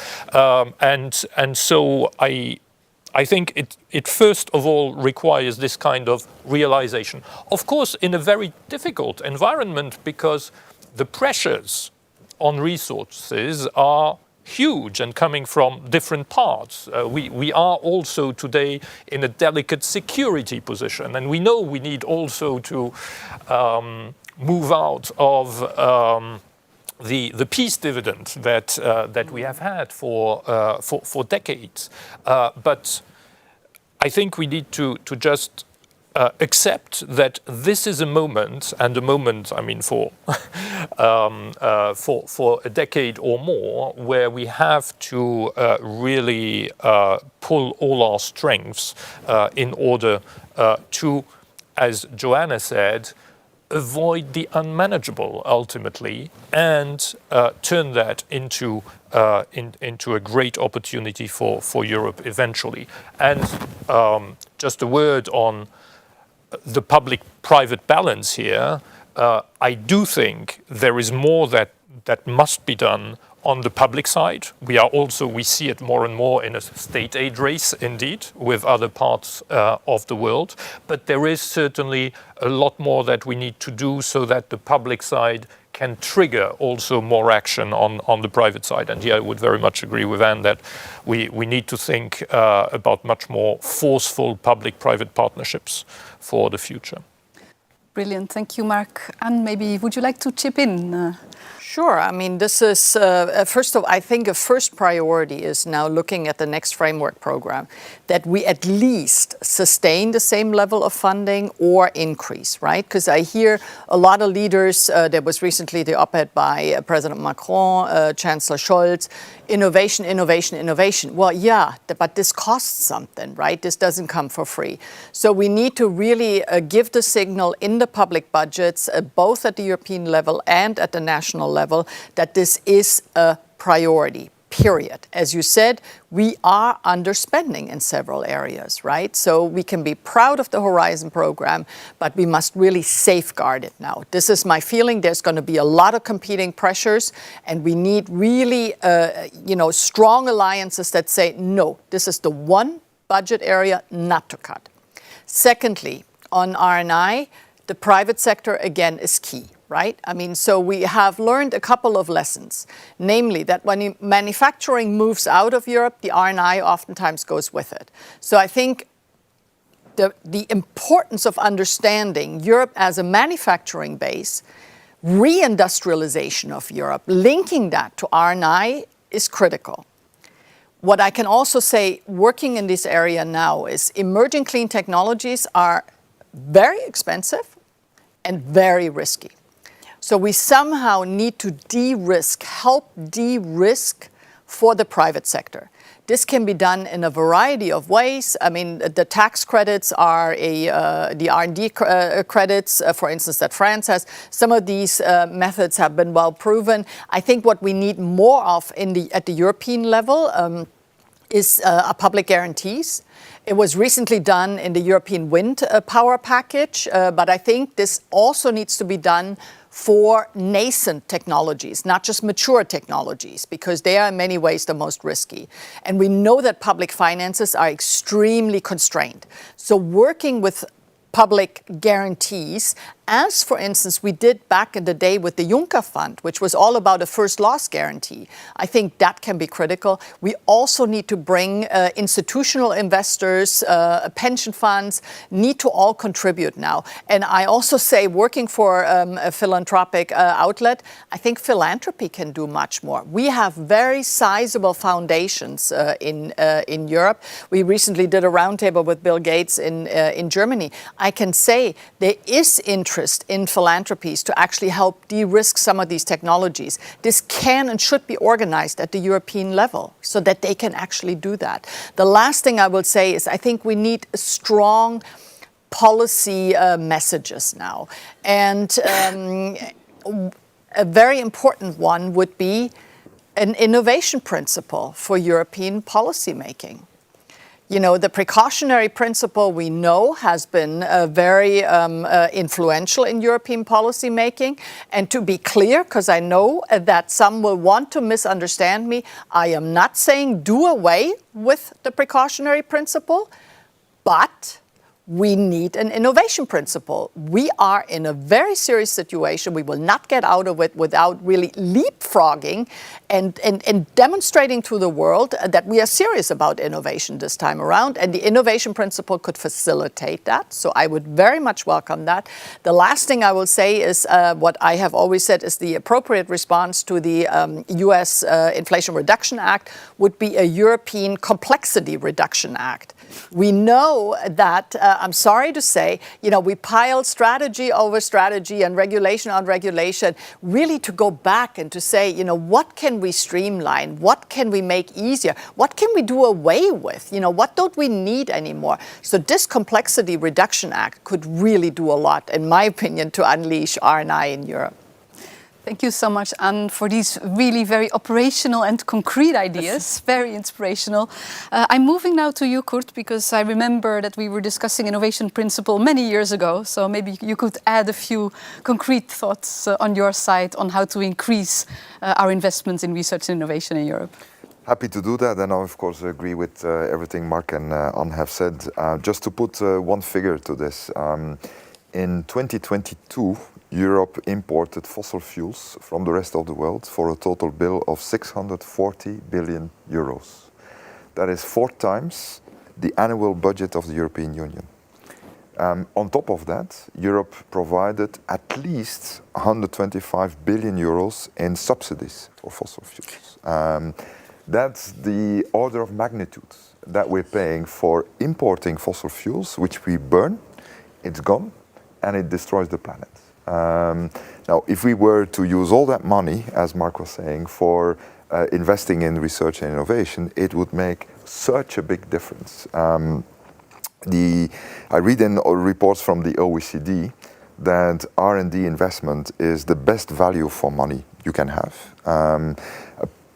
S4: And so I think it first of all requires this kind of realization. Of course, in a very difficult environment, because the pressures on resources are huge and coming from different parts. We are also today in a delicate security position, and we know we need also to move out of the peace dividend that we have had for decades. But I think we need to just accept that this is a moment, and a moment, I mean, for a decade or more, where we have to really pull all our strengths in order to, as Joanna said, avoid the unmanageable ultimately, and turn that into a great opportunity for Europe eventually. And just a word on the public-private balance here. I do think there is more that must be done on the public side. We see it more and more in a state aid race, indeed, with other parts of the world. But there is certainly a lot more that we need to do so that the public side can trigger also more action on the private side. And here I would very much agree with Anne that we need to think about much more forceful public-private partnerships for the future.
S1: Brilliant. Thank you, Mark. And maybe would you like to chip in?
S7: Sure. I mean, this is, first of all, I think a first priority is now looking at the next framework program, that we at least sustain the same level of funding or increase, right? Because I hear a lot of leaders, there was recently the op-ed by President Macron, Chancellor Scholz, innovation, innovation, innovation. Well, yeah, but this costs something, right? This doesn't come for free. So we need to really give the signal in the public budgets, both at the European level and at the national level, that this is a priority, period. As you said, we are underspending in several areas, right? So we can be proud of the Horizon program, but we must really safeguard it now. This is my feeling. There's going to be a lot of competing pressures, and we need really, strong alliances that say, no, this is the one budget area not to cut. Secondly, on R&I, the private sector, again, is key. Right? I mean, so we have learned a couple of lessons, namely that when manufacturing moves out of Europe, the R&I oftentimes goes with it. So I think the importance of understanding Europe as a manufacturing base, reindustrialization of Europe, linking that to R&I is critical. What I can also say, working in this area now, is emerging clean technologies are very expensive and very risky. So we somehow need to help de-risk for the private sector. This can be done in a variety of ways. I mean, the tax credits are the R&D credits, for instance, that France has. Some of these methods have been well proven. I think what we need more of at the European level is public guarantees. It was recently done in the European wind power package, but I think this also needs to be done for nascent technologies, not just mature technologies, because they are in many ways the most risky. And we know that public finances are extremely constrained. So working with public guarantees, as for instance we did back in the day with the Juncker Fund, which was all about a first loss guarantee. I think that can be critical. We also need to bring institutional investors, pension funds, need to all contribute now. And I also say, working for a philanthropic outlet, I think philanthropy can do much more. We have very sizable foundations in Europe. We recently did a roundtable with Bill Gates in Germany. I can say there is interest in philanthropies to actually help de-risk some of these technologies. This can and should be organized at the European level so that they can actually do that. The last thing I will say is I think we need strong policy messages now. And a very important one would be an innovation principle for European policymaking. You know, the precautionary principle we know has been very influential in European policy making. And to be clear, because I know that some will want to misunderstand me, I am not saying do away with the precautionary principle, but we need an innovation principle. We are in a very serious situation. We will not get out of it without really leapfrogging and demonstrating to the world that we are serious about innovation this time around. And the innovation principle could facilitate that. So I would very much welcome that. The last thing I will say is what I have always said is the appropriate response to the US Inflation Reduction Act would be a European Complexity Reduction Act. We know that, I'm sorry to say, you know, we pile strategy over strategy and regulation on regulation, really to go back and to say, you know, what can we streamline? What can we make easier? What can we do away with? You know, what don't we need anymore? So this Complexity Reduction Act could really do a lot, in my opinion, to unleash R&I in Europe.
S1: Thank you so much, Anne, for these really very operational and concrete ideas. Very inspirational. I'm moving now to you, Kurt, because I remember that we were discussing innovation principle many years ago. So maybe you could add a few concrete thoughts on your side on how to increase our investments in research and innovation in Europe.
S6: Happy to do that, and I of course agree with everything Mark and Anne have said. Just to put one figure to this, in 2022, Europe imported fossil fuels from the rest of the world for a total bill of 640 billion euros. That is 4 times the annual budget of the European Union. On top of that, Europe provided at least 125 billion euros in subsidies for fossil fuels. That's the order of magnitude that we're paying for importing fossil fuels, which we burn, it's gone, and it destroys the planet. Now, if we were to use all that money, as Mark was saying, for investing in research and innovation, it would make such a big difference. I read in reports from the OECD that R&D investment is the best value for money you can have.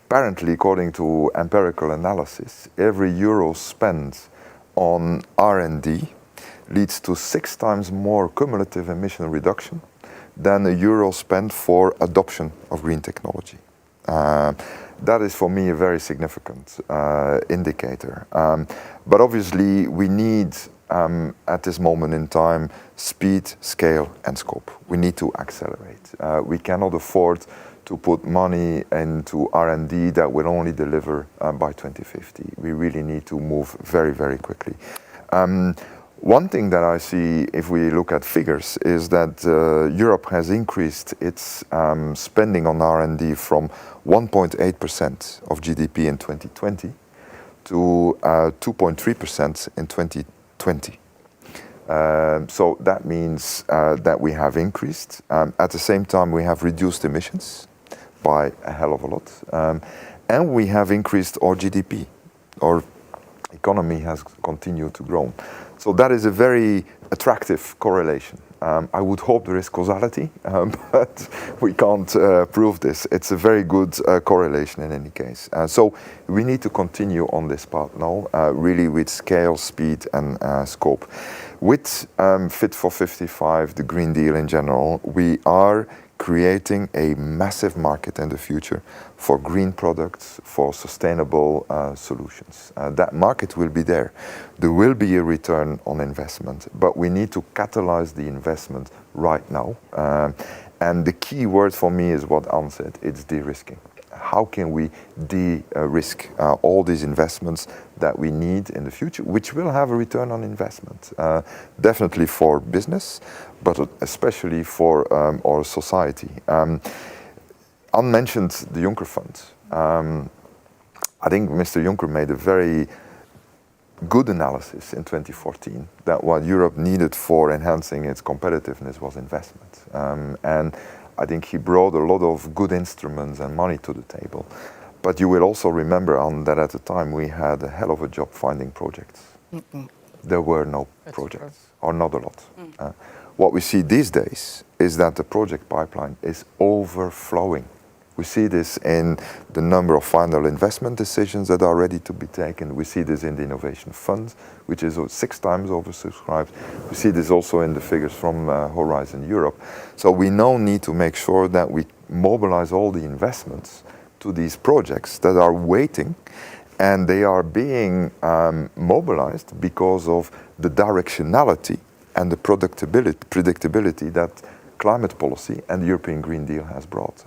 S6: Apparently, according to empirical analysis, every euro spent on R&D leads to 6 times more cumulative emission reduction than a euro spent for adoption of green technology. That is for me a very significant indicator. But obviously we need, at this moment in time, speed, scale and scope. We need to accelerate. We cannot afford to put money into R&D that will only deliver by 2050. We really need to move very, very quickly. One thing that I see, if we look at figures, is that Europe has increased its spending on R&D from 1.8% of GDP in 2020 to 2.3% in 2020. So that means that we have increased. At the same time, we have reduced emissions by a hell of a lot. And we have increased our GDP. Our economy has continued to grow. So that is a very attractive correlation. I would hope there is causality, but we can't prove this. It's a very good correlation in any case. So we need to continue on this path now, really with scale, speed and scope. With Fit for 55, the Green Deal in general, we are creating a massive market in the future for green products, for sustainable solutions. That market will be there. There will be a return on investment, but we need to catalyze the investment right now. And the key word for me is what Anne said, it's de-risking. How can we de-risk all these investments that we need in the future, which will have a return on investment, definitely for business, but especially for our society. Anne mentioned the Juncker Fund. I think Mr. Juncker made a very good analysis in 2014 that what Europe needed for enhancing its competitiveness was investment. And I think he brought a lot of good instruments and money to the table. But you will also remember, Anne, that at the time we had a hell of a job finding projects. There were no projects, or not a lot. What we see these days is that the project pipeline is overflowing. We see this in the number of final investment decisions that are ready to be taken. We see this in the Innovation Fund, which is 6 times oversubscribed. We see this also in the figures from Horizon Europe. So we now need to make sure that we mobilize all the investments to these projects that are waiting, and they are being mobilized because of the directionality and the predictability that climate policy and the European Green Deal has brought.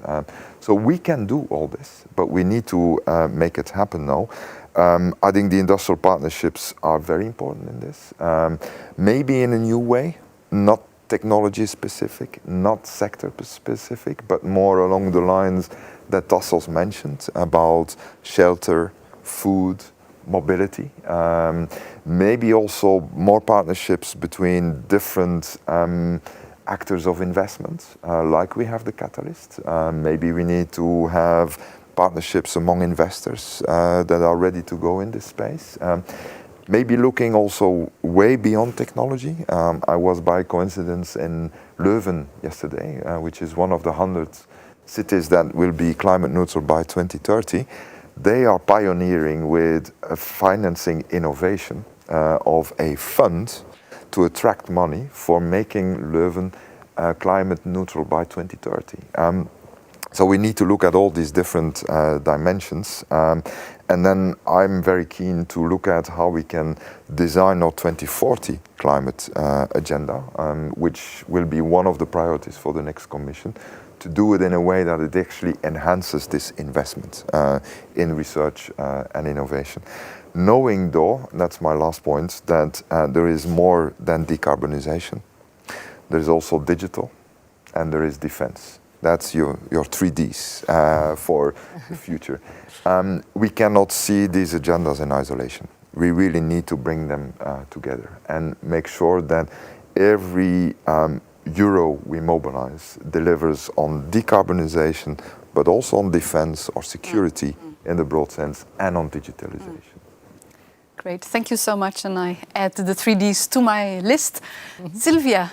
S6: So we can do all this, but we need to make it happen now. I think the industrial partnerships are very important in this. Maybe in a new way, not technology specific, not sector specific, but more along the lines that Tassos mentioned about shelter, food, mobility. Maybe also more partnerships between different actors of investment, like we have the Catalyst. Maybe we need to have partnerships among investors that are ready to go in this space. Maybe looking also way beyond technology. I was by coincidence in Leuven yesterday, which is one of the 100 cities that will be climate neutral by 2030, they are pioneering with financing innovation of a fund to attract money for making Leuven climate neutral by 2030. So we need to look at all these different dimensions. And then I'm very keen to look at how we can design our 2040 climate agenda, which will be one of the priorities for the next Commission, to do it in a way that it actually enhances this investment in research and innovation. Knowing though, that's my last point, that there is more than decarbonization. There is also digital and there is defense. That's your 3Ds for the future. We cannot see these agendas in isolation. We really need to bring them together and make sure that every euro we mobilize delivers on decarbonization, but also on defense or security in the broad sense, and on digitalization.
S1: Great, thank you so much. And I add the 3Ds to my list. Sylvia.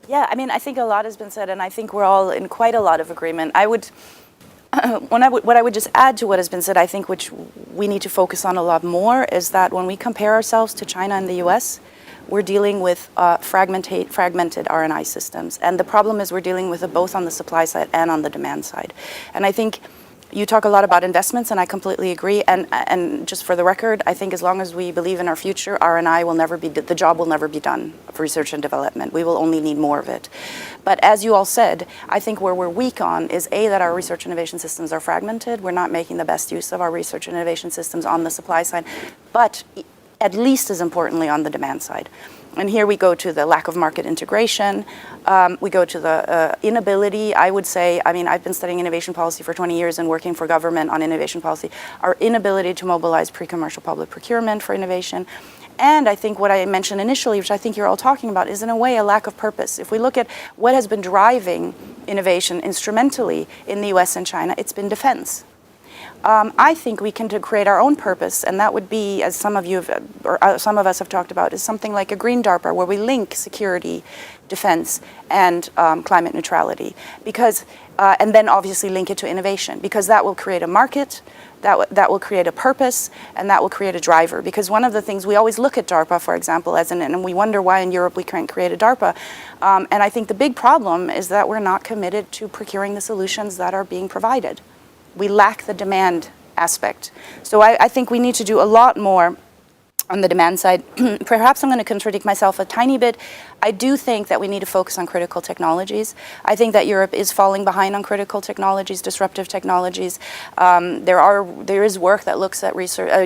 S5: Yeah, I mean, I think a lot has been said, and I think we're all in quite a lot of agreement. What I would just add to what has been said, I think, which we need to focus on a lot more, is that when we compare ourselves to China and the US, we're dealing with fragmented R&I systems. And the problem is we're dealing with it both on the supply side and on the demand side. And I think you talk a lot about investments, and I completely agree. And just for the record, I think as long as we believe in our future, R&I will never be, the job will never be done for research and development. We will only need more of it. But as you all said, I think where we're weak on is that our research and innovation systems are fragmented. We're not making the best use of our research and innovation systems on the supply side, but at least as importantly on the demand side. And here we go to the lack of market integration. We go to the inability, I would say, I mean, I've been studying innovation policy for 20 years and working for government on innovation policy. Our inability to mobilize pre-commercial public procurement for innovation. And I think what I mentioned initially, which I think you're all talking about, is in a way a lack of purpose. If we look at what has been driving innovation instrumentally in the US and China, it's been defense. I think we can create our own purpose, and that would be, as some of you have, or some of us have talked about, is something like a green DARPA, where we link security, defense, and climate neutrality, because, and then obviously link it to innovation, because that will create a market, that will create a purpose, and that will create a driver. Because one of the things, we always look at DARPA, for example, and we wonder why in Europe we can't create a DARPA. And I think the big problem is that we're not committed to procuring the solutions that are being provided. We lack the demand aspect. So I think we need to do a lot more on the demand side. Perhaps I'm going to contradict myself a tiny bit. I do think that we need to focus on critical technologies. I think that Europe is falling behind on critical technologies, disruptive technologies. There is work that looks at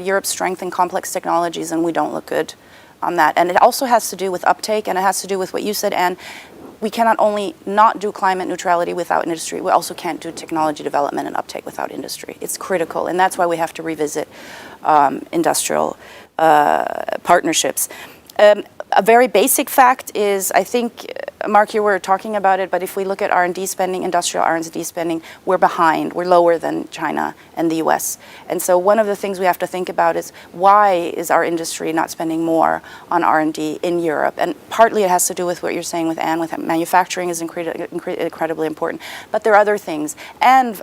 S5: Europe's strength in complex technologies, and we don't look good on that. And it also has to do with uptake, and it has to do with what you said, Anne. We cannot only not do climate neutrality without industry, we also can't do technology development and uptake without industry. It's critical, and that's why we have to revisit industrial partnerships. A very basic fact is, I think, Mark, you were talking about it, but if we look at R&D spending, industrial R&D spending, we're behind. We're lower than China and the US. And so one of the things we have to think about is, why is our industry not spending more on R&D in Europe? And partly it has to do with what you're saying with Anne, with manufacturing is incredibly important. But there are other things, and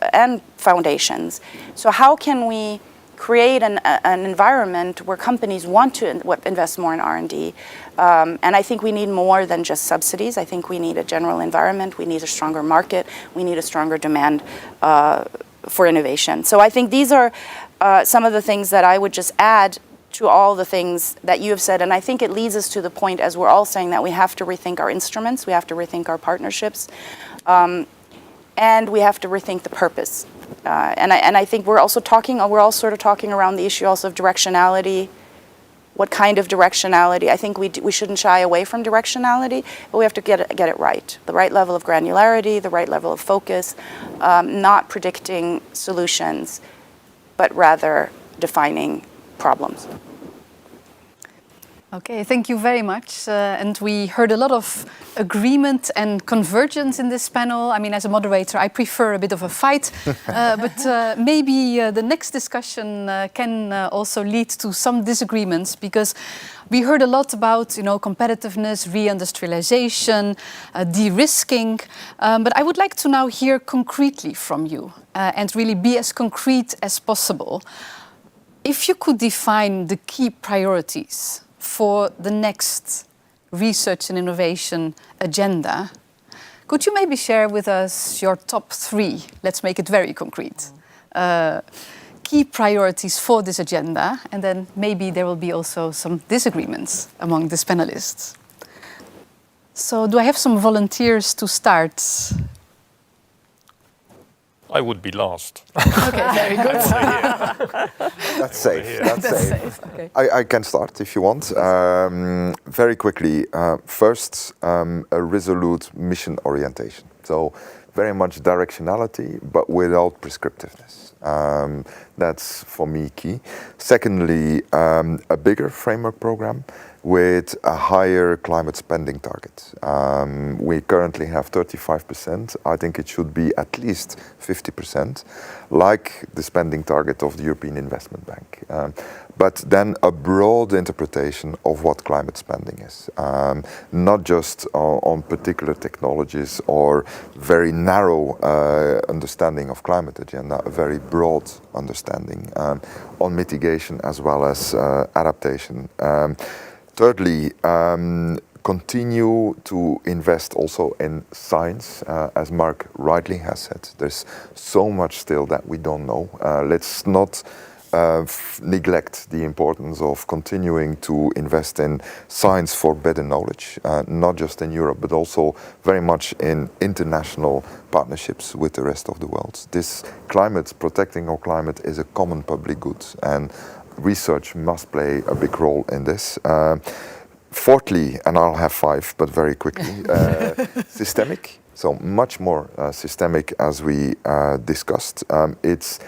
S5: foundations. So how can we create an environment where companies want to invest more in R&D? And I think we need more than just subsidies. I think we need a general environment. We need a stronger market. We need a stronger demand for innovation. So I think these are some of the things that I would just add to all the things that you have said. And I think it leads us to the point, as we're all saying, that we have to rethink our instruments. We have to rethink our partnerships. And we have to rethink the purpose. And I think we're all sort of talking around the issue also of directionality. What kind of directionality? I think we shouldn't shy away from directionality, but we have to get it right. The right level of granularity, the right level of focus, not predicting solutions, but rather defining problems.
S1: Okay, thank you very much. And we heard a lot of agreement and convergence in this panel. I mean, as a moderator, I prefer a bit of a fight, but maybe the next discussion can also lead to some disagreements, because we heard a lot about, competitiveness, reindustrialization, de-risking. But I would like to now hear concretely from you and really be as concrete as possible. If you could define the key priorities for the next research and innovation agenda, could you maybe share with us your top 3? Let's make it very concrete. Key priorities for this agenda, and then maybe there will be also some disagreements among these panelists. So do I have some volunteers to start?
S4: I would be last.
S1: Okay, very good.
S6: That's safe. That's safe.
S1: Okay.
S6: I can start if you want. Very quickly, first, a resolute mission orientation. So very much directionality, but without prescriptiveness. That's for me key. Secondly, a bigger framework program with a higher climate spending target. We currently have 35%. I think it should be at least 50%, like the spending target of the European Investment Bank. But then a broad interpretation of what climate spending is, not just on particular technologies or very narrow understanding of climate agenda, a very broad understanding on mitigation as well as adaptation. Thirdly, continue to invest also in science, as Mark rightly has said. There's so much still that we don't know. Let's not neglect the importance of continuing to invest in science for better knowledge, not just in Europe, but also very much in international partnerships with the rest of the world. This climate, protecting our climate, is a common public good, and research must play a big role in this. Fourthly, and I'll have 5, but very quickly, systemic. So much more systemic, as we discussed. It's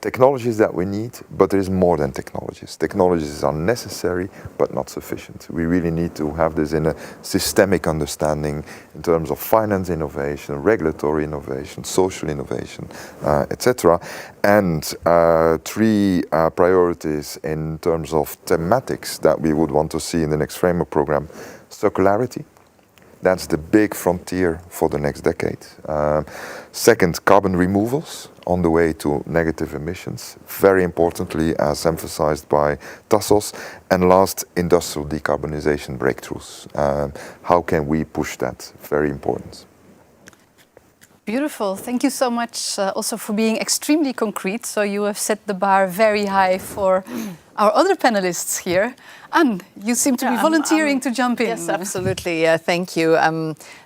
S6: technologies that we need, but there is more than technologies. Technologies are necessary, but not sufficient. We really need to have this in a systemic understanding in terms of finance innovation, regulatory innovation, social innovation, etc. And 3 priorities in terms of thematics that we would want to see in the next framework program. Circularity. That's the big frontier for the next decade. Second, carbon removals on the way to negative emissions, very importantly, as emphasized by Tassos. And last, industrial decarbonization breakthroughs. How can we push that? Very important.
S1: Beautiful. Thank you so much also for being extremely concrete. So you have set the bar very high for our other panelists here. Anne, you seem to be volunteering to jump in.
S7: Yes, absolutely. Thank you.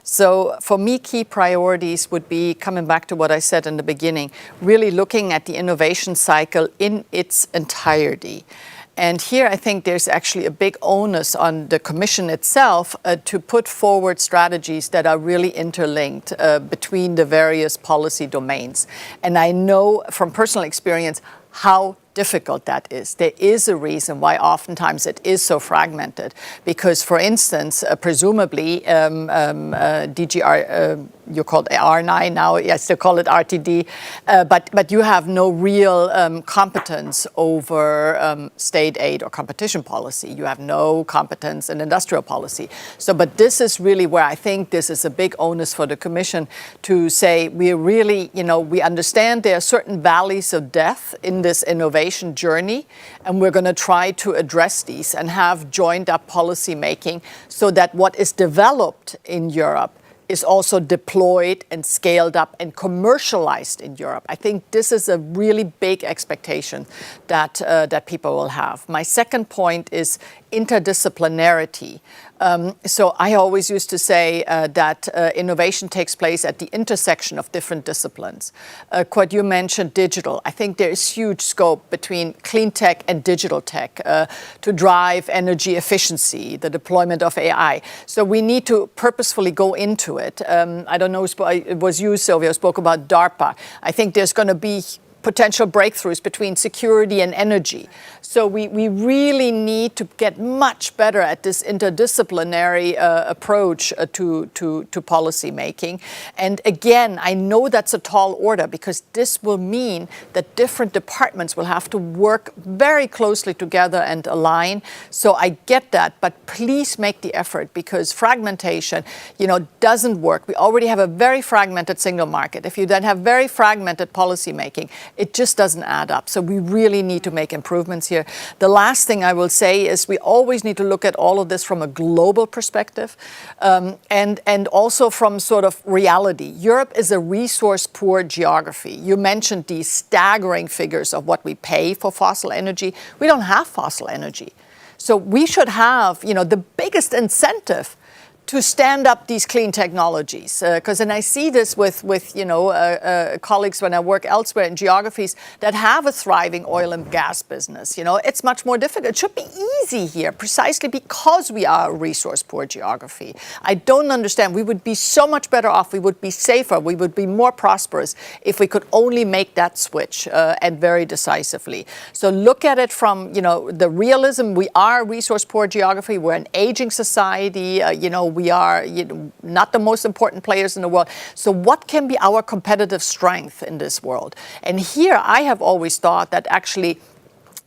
S7: So for me, key priorities would be, coming back to what I said in the beginning, really looking at the innovation cycle in its entirety. And here I think there's actually a big onus on the Commission itself to put forward strategies that are really interlinked between the various policy domains. And I know from personal experience how difficult that is. There is a reason why oftentimes it is so fragmented. Because, for instance, presumably DGR, you call it R9 now, I still call it RTD, but you have no real competence over state aid or competition policy. You have no competence in industrial policy. So, but this is really where I think this is a big onus for the Commission to say, we really, we understand there are certain valleys of death in this innovation journey, and we're going to try to address these and have joined up policy making so that what is developed in Europe is also deployed and scaled up and commercialized in Europe. I think this is a really big expectation that people will have. My second point is interdisciplinarity. So I always used to say that innovation takes place at the intersection of different disciplines. Quite, you mentioned digital. I think there is huge scope between clean tech and digital tech to drive energy efficiency, the deployment of AI. So we need to purposefully go into it. I don't know, it was you, Sylvia, who spoke about DARPA. I think there's going to be potential breakthroughs between security and energy. So we really need to get much better at this interdisciplinary approach to policy making. And again, I know that's a tall order because this will mean that different departments will have to work very closely together and align. So I get that, but please make the effort because fragmentation, doesn't work. We already have a very fragmented single market. If you then have very fragmented policy making, it just doesn't add up. So we really need to make improvements here. The last thing I will say is we always need to look at all of this from a global perspective and also from sort of reality. Europe is a resource-poor geography. You mentioned these staggering figures of what we pay for fossil energy. We don't have fossil energy. So we should have, the biggest incentive to stand up these clean technologies. Because and I see this with colleagues when I work elsewhere in geographies that have a thriving oil and gas business. It's much more difficult. It should be easy here precisely because we are a resource-poor geography. I don't understand. We would be so much better off. We would be safer. We would be more prosperous if we could only make that switch and very decisively. So look at it from, the realism. We are a resource-poor geography. We're an aging society. We are not the most important players in the world. So what can be our competitive strength in this world? And here I have always thought that actually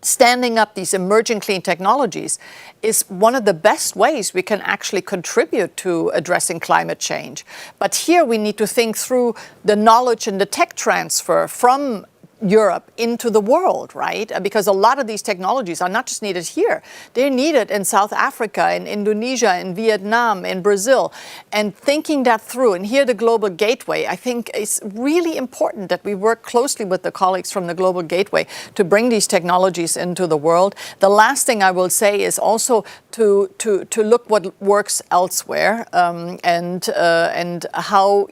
S7: standing up these emerging clean technologies is one of the best ways we can actually contribute to addressing climate change. But here we need to think through the knowledge and the tech transfer from Europe into the world, right? Because a lot of these technologies are not just needed here. They're needed in South Africa, in Indonesia, in Vietnam, in Brazil. And thinking that through, and here the Global Gateway, I think it's really important that we work closely with the colleagues from the Global Gateway to bring these technologies into the world. The last thing I will say is also to look what works elsewhere and how,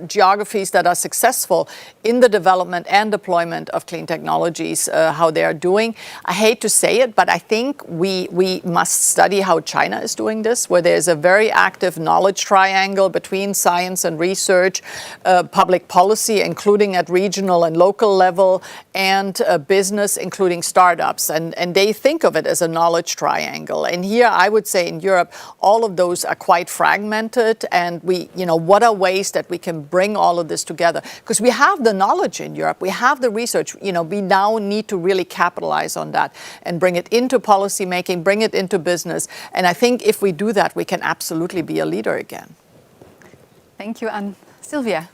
S7: geographies that are successful in the development and deployment of clean technologies, how they are doing. I hate to say it, but I think we must study how China is doing this, where there's a very active knowledge triangle between science and research, public policy, including at regional and local level, and business, including startups. And they think of it as a knowledge triangle. And here, I would say in Europe, all of those are quite fragmented. And what are ways that we can bring all of this together? Because we have the knowledge in Europe. We have the research. We now need to really capitalize on that and bring it into policy making, bring it into business. And I think if we do that, we can absolutely be a leader again.
S1: Thank you, Anne. Sylvia.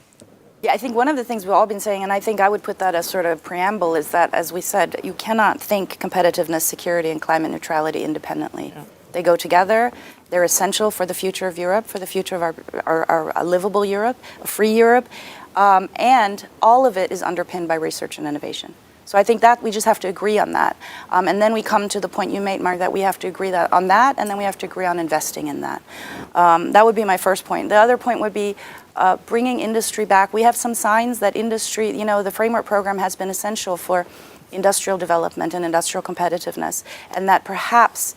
S5: Yeah, I think one of the things we've all been saying, and I think I would put that as sort of preamble, is that, as we said, you cannot think competitiveness, security, and climate neutrality independently. Yeah. They go together. They're essential for the future of Europe, for the future of our livable Europe, a free Europe. And all of it is underpinned by research and innovation. So I think that we just have to agree on that. And then we come to the point you made, Mark, that we have to agree on that, and then we have to agree on investing in that. That would be my first point. The other point would be bringing industry back. We have some signs that industry, the framework program has been essential for industrial development and industrial competitiveness, and that perhaps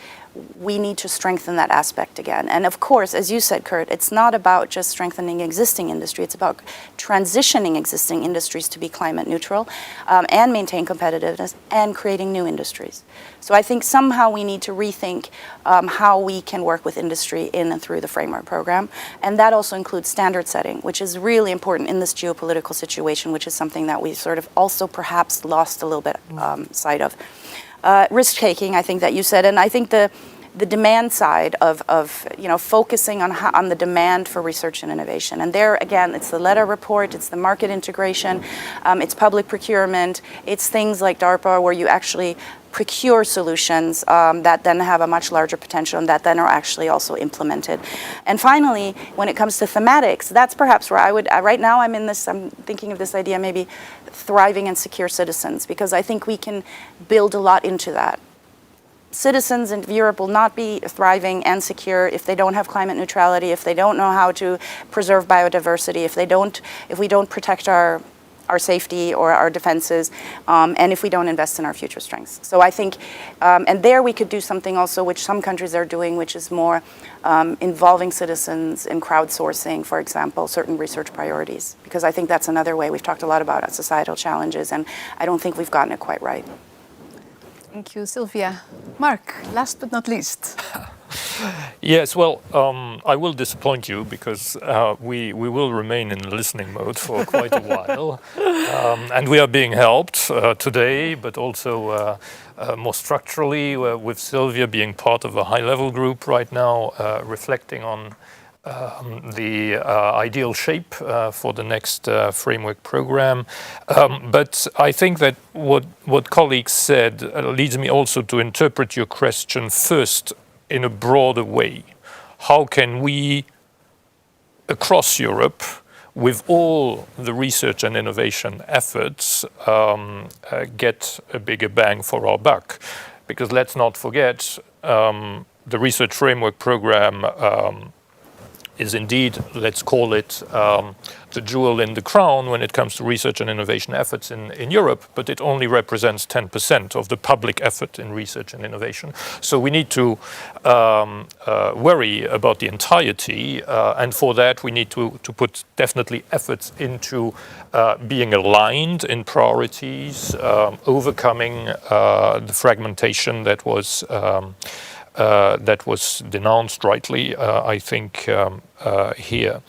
S5: we need to strengthen that aspect again. And of course, as you said, Kurt, it's not about just strengthening existing industry, it's about transitioning existing industries to be climate neutral and maintain competitiveness and creating new industries. So I think somehow we need to rethink how we can work with industry in and through the framework program. And that also includes standard setting, which is really important in this geopolitical situation, which is something that we sort of also perhaps lost a little bit sight of. Risk-taking, I think that you said, and I think the demand side of focusing on the demand for research and innovation. And there, again, it's the LEDA report, it's the market integration, it's public procurement, it's things like DARPA where you actually procure solutions that then have a much larger potential and that then are actually also implemented. And finally, when it comes to thematics, that's perhaps where I would, right now I'm thinking of this idea maybe thriving and secure citizens, because I think we can build a lot into that. Citizens in Europe will not be thriving and secure if they don't have climate neutrality, if they don't know how to preserve biodiversity, if we don't protect our our safety or our defenses, and if we don't invest in our future strengths. So I think, and there we could do something also which some countries are doing, which is more involving citizens in crowdsourcing, for example, certain research priorities, because I think that's another way. We've talked a lot about societal challenges, and I don't think we've gotten it quite right.
S7: Thank you, Sylvia. Mark, last but not least.
S4: Yes, well, I will disappoint you because we will remain in listening mode for quite a while. And we are being helped today, but also more structurally with Sylvia being part of a high-level group right now, reflecting on the ideal shape for the next framework program. But I think that what colleagues said leads me also to interpret your question first in a broader way. How can we, across Europe, with all the research and innovation efforts, get a bigger bang for our buck? Because let's not forget, the research framework program is indeed, let's call it, the jewel in the crown when it comes to research and innovation efforts in Europe, but it only represents 10% of the public effort in research and innovation. So we need to worry about the entirety, and for that we need to put definitely efforts into being aligned in priorities, overcoming the fragmentation that was denounced rightly, I think, here.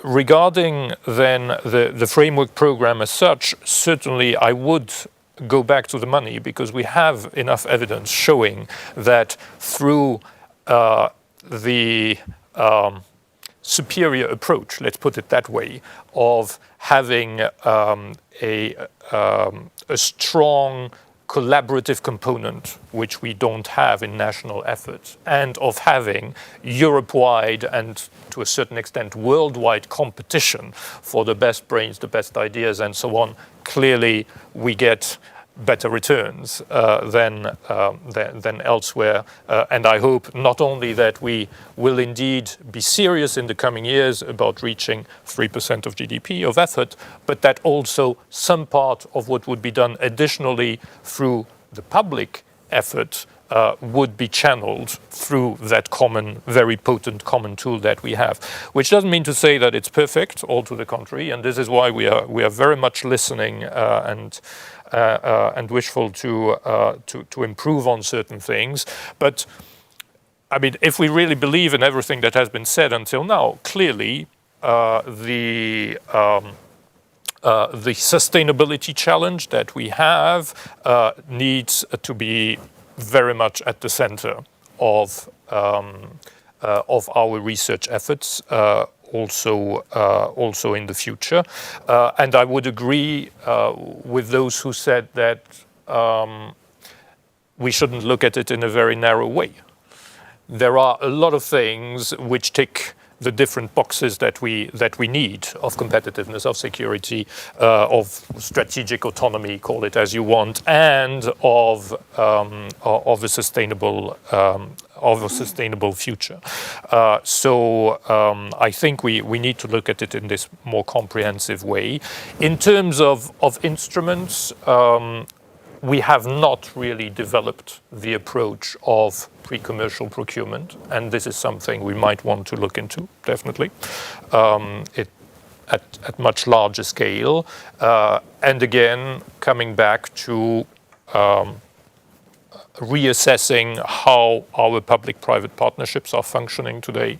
S4: Regarding then the framework program as such, certainly I would go back to the money, because we have enough evidence showing that through the superior approach, let's put it that way, of having a strong collaborative component, which we don't have in national efforts, and of having Europe-wide and to a certain extent worldwide competition for the best brains, the best ideas, and so on, clearly we get better returns than elsewhere. And I hope not only that we will indeed be serious in the coming years about reaching 3% of GDP of effort, but that also some part of what would be done additionally through the public effort would be channeled through that common, very potent common tool that we have. Which doesn't mean to say that it's perfect, all to the contrary, and this is why we are very much listening and wishful to improve on certain things. But I mean, if we really believe in everything that has been said until now, clearly the sustainability challenge that we have needs to be very much at the center of our research efforts. Also in the future. And I would agree with those who said that we shouldn't look at it in a very narrow way. There are a lot of things which tick the different boxes that we need of competitiveness, of security, of strategic autonomy, call it as you want, and of a sustainable future. So I think we need to look at it in this more comprehensive way. In terms of instruments, we have not really developed the approach of pre-commercial procurement, and this is something we might want to look into, definitely, at much larger scale. And again, coming back to reassessing how our public-private partnerships are functioning today,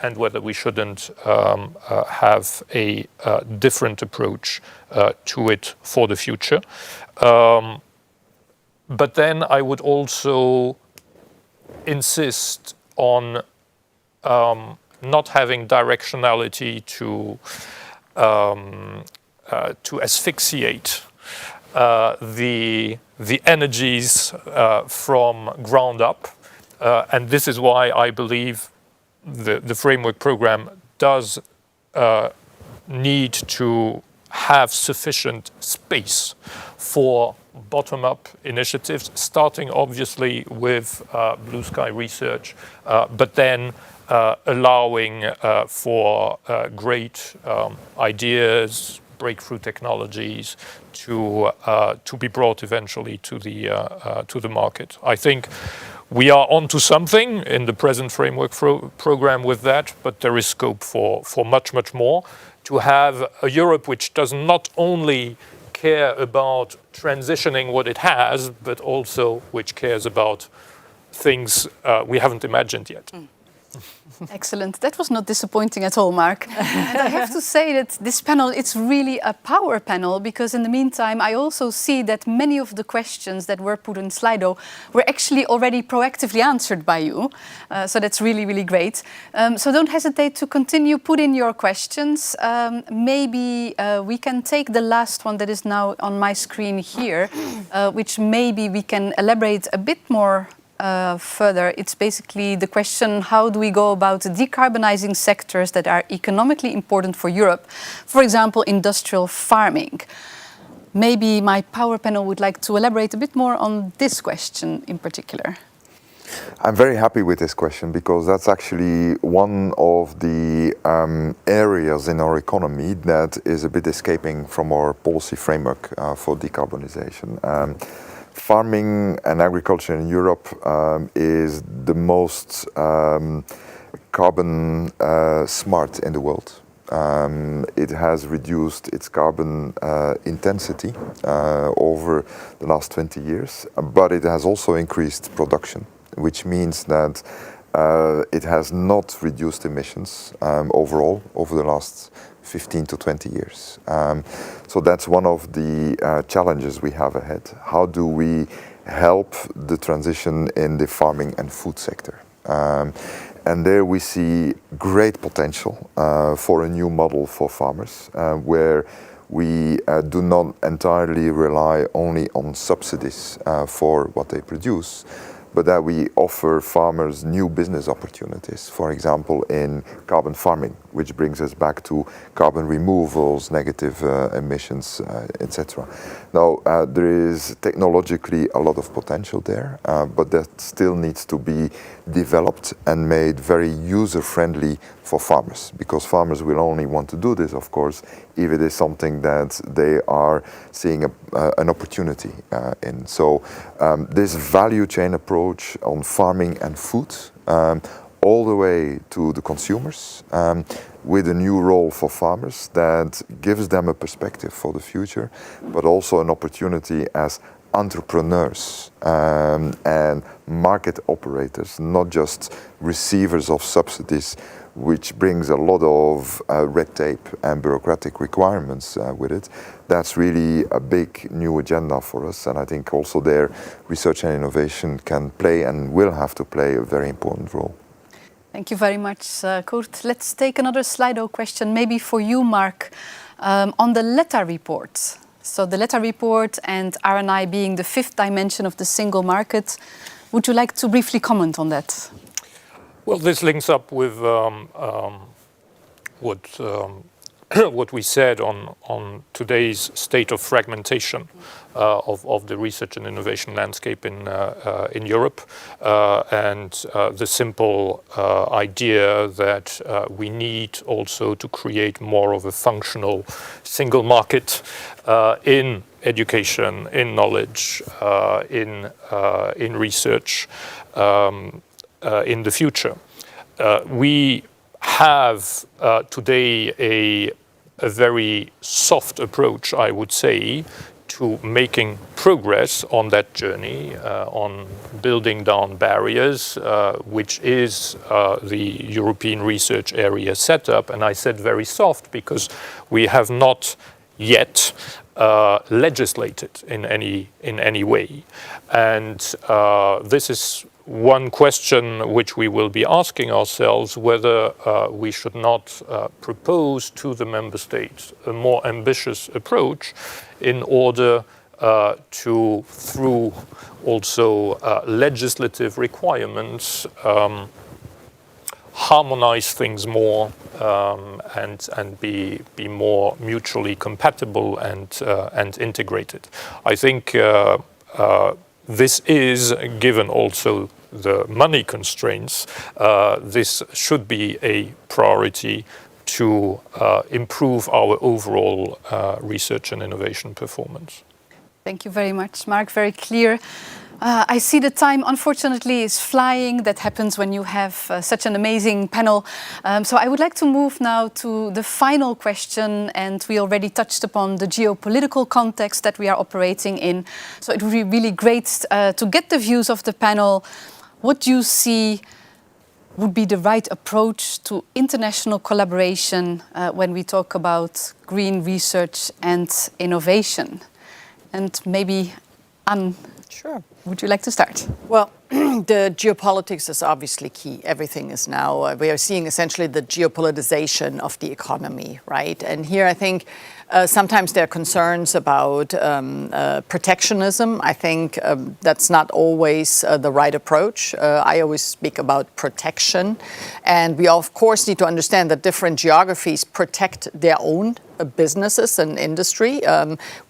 S4: and whether we shouldn't have a different approach to it for the future. But then I would also insist on not having directionality to asphyxiate the energies from ground up, and this is why I believe the framework program does need to have sufficient space for bottom-up initiatives, starting obviously with blue sky research, but then allowing for great ideas, breakthrough technologies to be brought eventually to the market. I think we are onto something in the present framework program with that, but there is scope for much, much more, to have a Europe which does not only care about transitioning what it has, but also which cares about things we haven't imagined yet.
S1: Excellent. That was not disappointing at all, Mark. And I have to say that this panel, it's really a power panel, because in the meantime, I also see that many of the questions that were put in Slido were actually already proactively answered by you. So that's really, really great. So don't hesitate to continue, put in your questions. Maybe we can take the last one that is now on my screen here, which maybe we can elaborate a bit more further. It's basically the question, how do we go about decarbonizing sectors that are economically important for Europe? For example, industrial farming. Maybe my power panel would like to elaborate a bit more on this question in particular.
S6: I'm very happy with this question, because that's actually one of the areas in our economy that is a bit escaping from our policy framework for decarbonization. Farming and agriculture in Europe is the most carbon smart in the world. It has reduced its carbon intensity over the last 20 years, but it has also increased production, which means that it has not reduced emissions overall over the last 15 to 20 years. So that's one of the challenges we have ahead. How do we help the transition in the farming and food sector? And there we see great potential for a new model for farmers, where we do not entirely rely only on subsidies for what they produce, but that we offer farmers new business opportunities, for example, in carbon farming, which brings us back to carbon removals, negative emissions, etc. Now, there is technologically a lot of potential there, but that still needs to be developed and made very user-friendly for farmers, because farmers will only want to do this, of course, if it is something that they are seeing an opportunity in. So this value chain approach on farming and food, all the way to the consumers, with a new role for farmers that gives them a perspective for the future, but also an opportunity as entrepreneurs and market operators, not just receivers of subsidies, which brings a lot of red tape and bureaucratic requirements with it. That's really a big new agenda for us, and I think also there research and innovation can play and will have to play a very important role.
S1: Thank you very much, Kurt. Let's take another Slido question, maybe for you, Mark, on the LETA report. So the LETA report and R&I being the fifth dimension of the single market. Would you like to briefly comment on that?
S4: Well, this links up with what we said on today's state of fragmentation of the research and innovation landscape in Europe, and the simple idea that we need also to create more of a functional single market in education, in knowledge, in research in the future. We have today a very soft approach, I would say, to making progress on that journey, on building down barriers, which is the European Research Area setup. And I said very soft because we have not yet legislated in any way. And this is one question which we will be asking ourselves, whether we should not propose to the member states a more ambitious approach in order to, through also legislative requirements, harmonize things more and be more mutually compatible and integrated. I think this is, given also the money constraints, this should be a priority to improve our overall research and innovation performance.
S1: Thank you very much, Mark. Very clear. I see the time, unfortunately, is flying. That happens when you have such an amazing panel. So I would like to move now to the final question, and we already touched upon the geopolitical context that we are operating in. So it would be really great to get the views of the panel. What do you see would be the right approach to international collaboration when we talk about green research and innovation? And maybe Anne,
S7: Sure.
S1: would you like to start?
S7: Well, the geopolitics is obviously key. Everything is now, we are seeing essentially the geopolitization of the economy, right? And here I think sometimes there are concerns about protectionism. I think that's not always the right approach. I always speak about protection. And we of course need to understand that different geographies protect their own businesses and industry.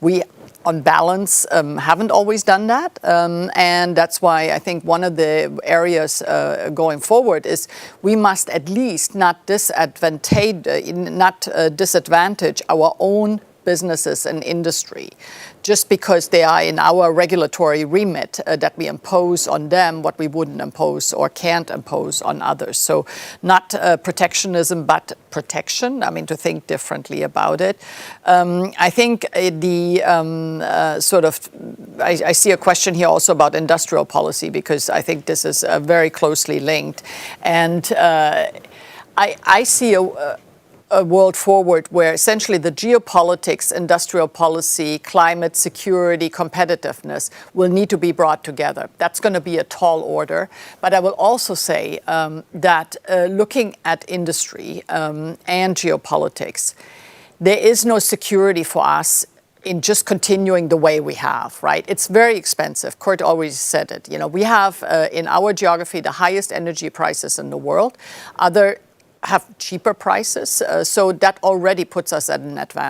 S7: We on balance, haven't always done that. And that's why I think one of the areas going forward is we must at least not disadvantage our own businesses and industry just because they are in our regulatory remit that we impose on them what we wouldn't impose or can't impose on others. So not protectionism, but protection. I mean, to think differently about it. I think the I see a question here also about industrial policy because I think this is very closely linked. And I see a world forward where essentially the geopolitics, industrial policy, climate, security, competitiveness will need to be brought together. That's going to be a tall order. But I will also say that looking at industry and geopolitics, there is no security for us in just continuing the way we have, right? It's very expensive. Kurt always said it. You know, we have in our geography the highest energy prices in the world. Other have cheaper prices, so that already puts us at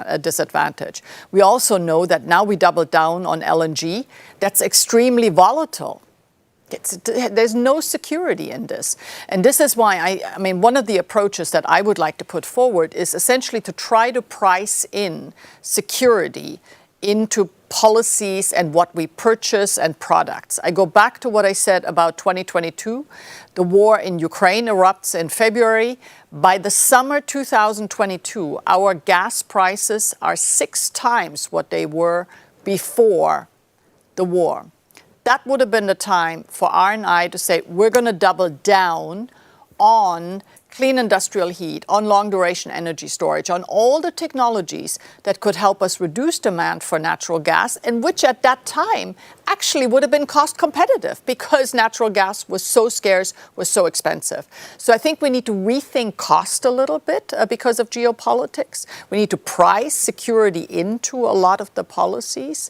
S7: a disadvantage. We also know that now we double down on LNG. That's extremely volatile. There's no security in this. And this is why, I mean, one of the approaches that I would like to put forward is essentially to try to price in security into policies and what we purchase and products. I go back to what I said about 2022. The war in Ukraine erupts in February. By the summer 2022, our gas prices are 6 times what they were before the war. That would have been the time for R&I to say, we're going to double down on clean industrial heat, on long-duration energy storage, on all the technologies that could help us reduce demand for natural gas, and which at that time actually would have been cost competitive because natural gas was so scarce, was so expensive. So I think we need to rethink cost a little bit because of geopolitics. We need to price security into a lot of the policies.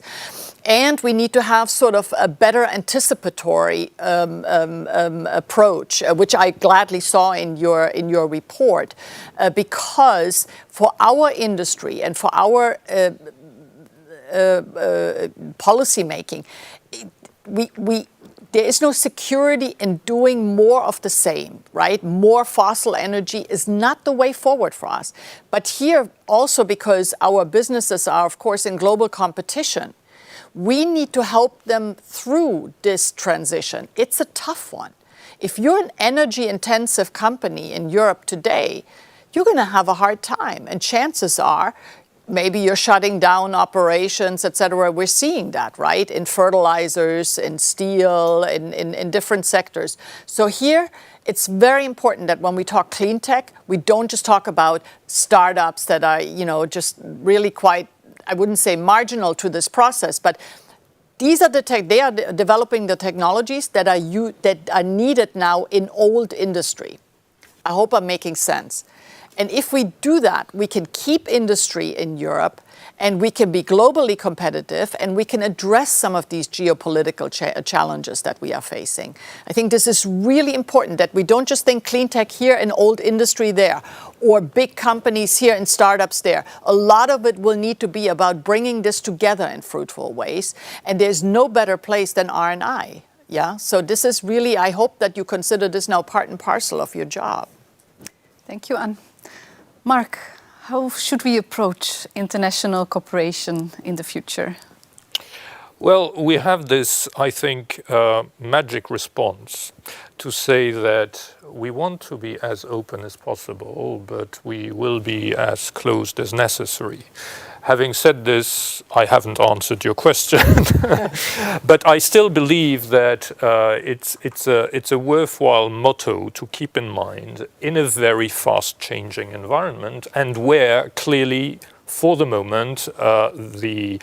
S7: And we need to have sort of a better anticipatory approach, which I gladly saw in your report, because for our industry and for our policy making, there is no security in doing more of the same, right? More fossil energy is not the way forward for us. But here also because our businesses are, of course, in global competition, we need to help them through this transition. It's a tough one. If you're an energy-intensive company in Europe today, you're going to have a hard time. And chances are, maybe you're shutting down operations, et cetera. We're seeing that, right? In fertilizers, in steel, in different sectors. So here, it's very important that when we talk clean tech, we don't just talk about startups that are, you know, just really quite, I wouldn't say marginal to this process, but these are they are developing the technologies that are needed now in old industry. I hope I'm making sense. And if we do that, we can keep industry in Europe and we can be globally competitive and we can address some of these geopolitical challenges that we are facing. I think this is really important that we don't just think clean tech here and old industry there, or big companies here and startups there. A lot of it will need to be about bringing this together in fruitful ways. And there's no better place than R&I. Yeah. So this is really, I hope that you consider this now part and parcel of your job.
S1: Thank you, Anne. Mark, how should we approach international cooperation in the future?
S4: Well, we have this, I think, magic response to say that we want to be as open as possible, but we will be as closed as necessary. Having said this, I haven't answered your question, but I still believe that it's a worthwhile motto to keep in mind in a very fast-changing environment, and where clearly, for the moment, the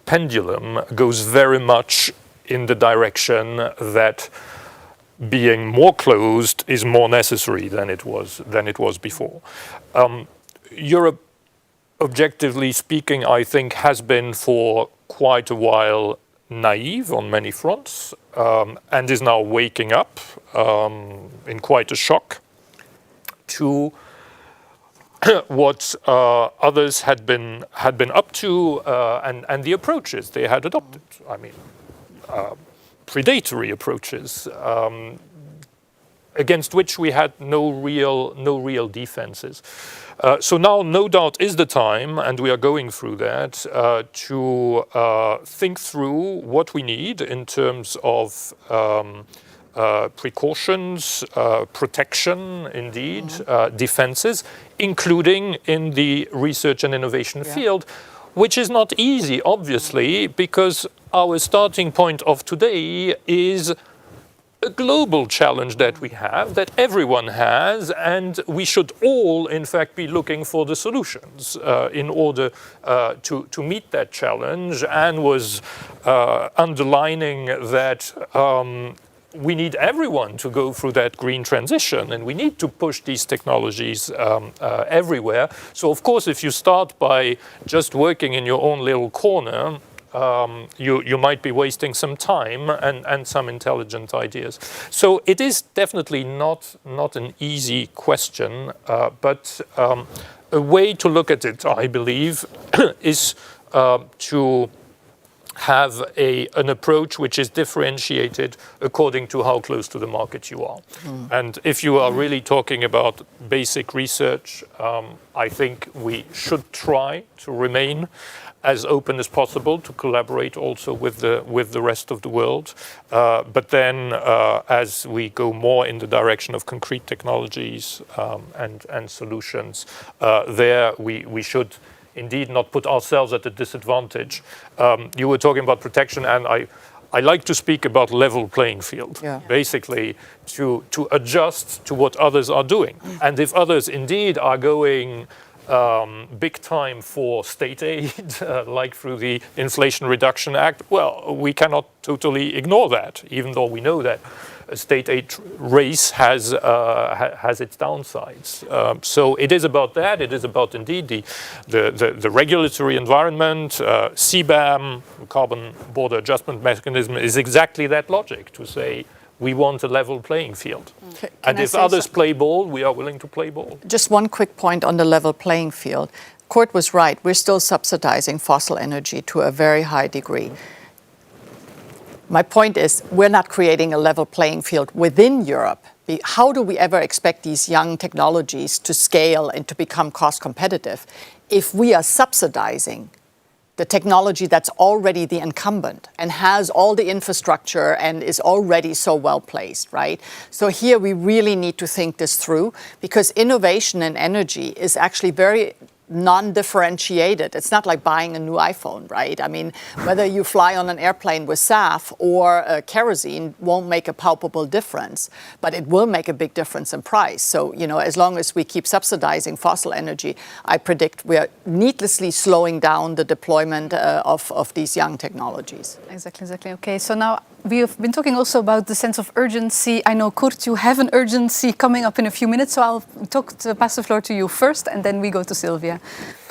S4: pendulum goes very much in the direction that being more closed is more necessary than it was before. Europe, objectively speaking, I think has been for quite a while naive on many fronts, and is now waking up in quite a shock to what others had been up to, and the approaches they had adopted. I mean, predatory approaches against which we had no real defenses. So now, no doubt, is the time, and we are going through that, to think through what we need in terms of precautions, protection, indeed, defenses, including in the research and innovation field, which is not easy, obviously, because our starting point of today is a global challenge that we have, that everyone has, and we should all, in fact, be looking for the solutions in order to meet that challenge, and was underlining that we need everyone to go through that green transition, and we need to push these technologies everywhere. So, of course, if you start by just working in your own little corner, you might be wasting some time and some intelligent ideas. So it is definitely not an easy question, but a way to look at it, I believe, is to have an approach which is differentiated according to how close to the market you are. And if you are really talking about basic research, I think we should try to remain as open as possible, to collaborate also with the rest of the world. But then as we go more in the direction of concrete technologies and solutions, there we should indeed not put ourselves at a disadvantage. You were talking about protection, and I like to speak about level playing field, basically to adjust to what others are doing. And if others indeed are going big time for state aid, like through the Inflation Reduction Act, well, we cannot totally ignore that, even though we know that a state aid race has its downsides. So it is about that. It is about indeed the regulatory environment. CBAM, Carbon Border Adjustment Mechanism, is exactly that logic, to say we want a level playing field. And if others play ball, we are willing to play ball.
S7: Just one quick point on the level playing field. Kurt was right. We're still subsidizing fossil energy to a very high degree. My point is, we're not creating a level playing field within Europe. How do we ever expect these young technologies to scale and to become cost competitive if we are subsidizing the technology that's already the incumbent and has all the infrastructure and is already so well placed, right? So here we really need to think this through, because innovation in energy is actually very non-differentiated. It's not like buying a new iPhone, right? I mean, whether you fly on an airplane with SAF or kerosene won't make a palpable difference, but it will make a big difference in price. So, you know, as long as we keep subsidizing fossil energy, I predict we are needlessly slowing down the deployment of these young technologies.
S1: Exactly. Okay, so now we have been talking also about the sense of urgency. I know, Kurt, you have an urgency coming up in a few minutes, so I'll pass the floor to you first, and then we go to Sylvia.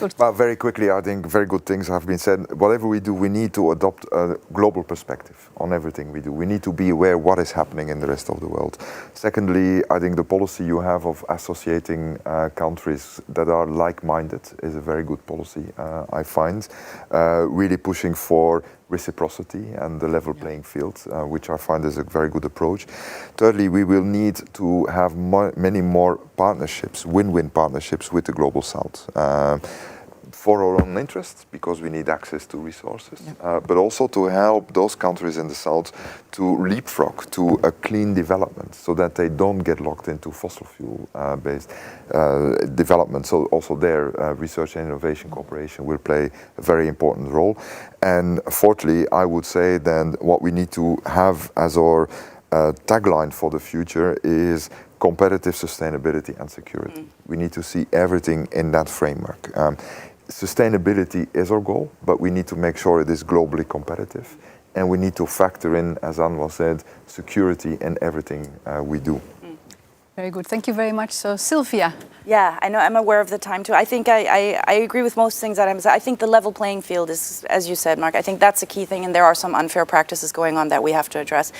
S2: Good.
S6: But very quickly, I think very good things have been said. Whatever we do, we need to adopt a global perspective on everything we do. We need to be aware what is happening in the rest of the world. Secondly, I think the policy you have of associating countries that are like-minded is a very good policy, I find. Really pushing for reciprocity and the level playing field, which I find is a very good approach. Thirdly, we will need to have many more partnerships, win-win partnerships with the Global South. For our own interests, because we need access to resources, but also to help those countries in the South to leapfrog to a clean development so that they don't get locked into fossil fuel-based development. So also there, research and innovation cooperation will play a very important role. And fourthly, I would say then what we need to have as our tagline for the future is competitive sustainability and security. We need to see everything in that framework. Sustainability is our goal, but we need to make sure it is globally competitive. And we need to factor in, as Anwar said, security in everything we do.
S1: Very good. Thank you very much. So, Sylvia.
S5: Yeah, I know. I'm aware of the time too. I think I agree with most things that I'm saying. I think the level playing field is, as you said, Mark, I think that's a key thing, and there are some unfair practices going on that we have to address.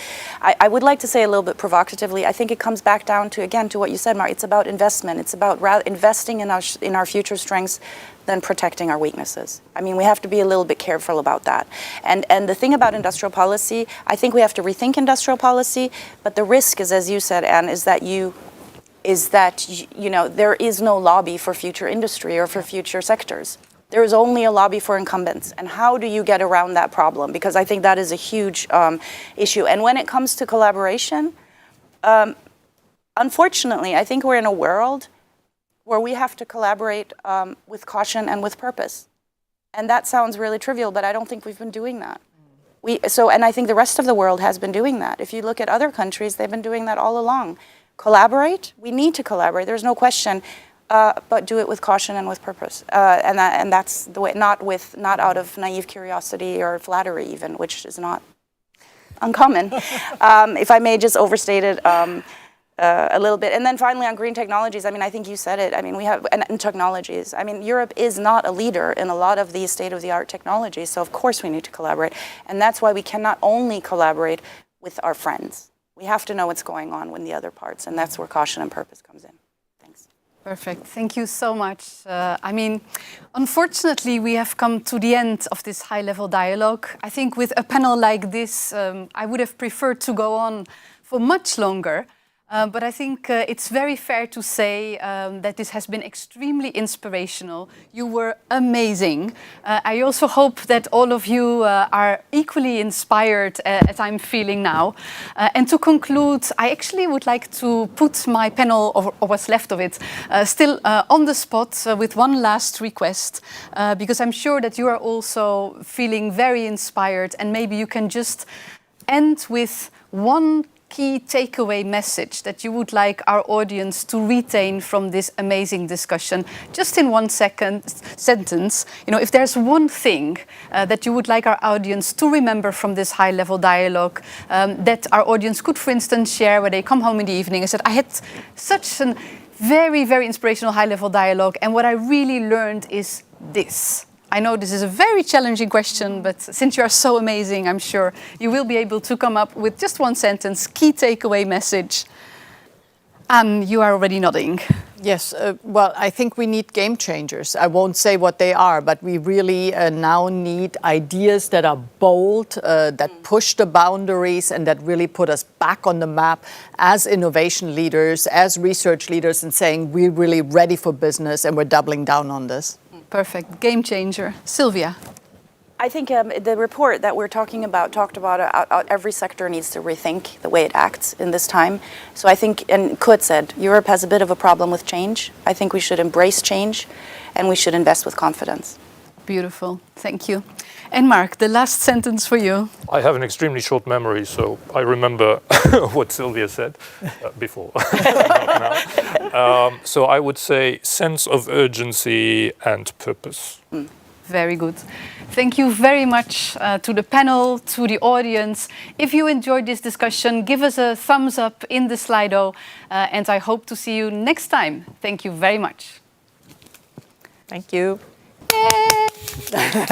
S5: I would like to say a little bit provocatively, I think it comes back down to, again, to what you said, Mark. It's about investment. It's about investing in our future strengths than protecting our weaknesses. I mean, we have to be a little bit careful about that. And the thing about industrial policy, I think we have to rethink industrial policy, but the risk is, as you said, Anne, is that there is no lobby for future industry or for future sectors. There is only a lobby for incumbents. And how do you get around that problem? Because I think that is a huge issue. And when it comes to collaboration, unfortunately, I think we're in a world where we have to collaborate with caution and with purpose. And that sounds really trivial, but I don't think we've been doing that. And I think the rest of the world has been doing that. If you look at other countries, they've been doing that all along. Collaborate, we need to collaborate, there's no question, but do it with caution and with purpose. And that's the way, not out of naive curiosity or flattery even, which is not uncommon. If I may just overstate it a little bit. And then finally on green technologies, I mean, I think you said it, I mean, we have, and technologies, I mean, Europe is not a leader in a lot of these state-of-the-art technologies, so of course we need to collaborate. And that's why we cannot only collaborate with our friends. We have to know what's going on with the other parts, and that's where caution and purpose comes in. Thanks.
S1: Perfect. Thank you so much. I mean, unfortunately, we have come to the end of this high-level dialogue. I think with a panel like this, I would have preferred to go on for much longer. But I think it's very fair to say that this has been extremely inspirational. You were amazing. I also hope that all of you are equally inspired as I'm feeling now. And to conclude, I actually would like to put my panel, or what's left of it, still on the spot with one last request, because I'm sure that you are also feeling very inspired, and maybe you can just end with one key takeaway message that you would like our audience to retain from this amazing discussion, just in one sentence. You know, if there's one thing that you would like our audience to remember from this high-level dialogue, that our audience could, for instance, share when they come home in the evening and said, I had such a very, very inspirational high-level dialogue, and what I really learned is this. I know this is a very challenging question, but since you are so amazing, I'm sure you will be able to come up with just one sentence, key takeaway message. Anne, you are already nodding.
S7: Yes, well, I think we need game changers. I won't say what they are, but we really now need ideas that are bold, that push the boundaries, and that really put us back on the map as innovation leaders, as research leaders, and saying we're really ready for business and we're doubling down on this.
S1: Perfect. Game changer. Sylvia.
S5: I think the report that we're talking about talked about every sector needs to rethink the way it acts in this time. So I think, and Kurt said, Europe has a bit of a problem with change. I think we should embrace change and we should invest with confidence.
S1: Beautiful. Thank you. And Mark, the last sentence for you.
S4: I have an extremely short memory, so I remember what Sylvia said before. So I would say sense of urgency and purpose.
S1: Very good. Thank you very much to the panel, to the audience. If you enjoyed this discussion, give us a thumbs up in the Slido, and I hope to see you next time. Thank you very much.
S7: Thank you.
S2: Yay!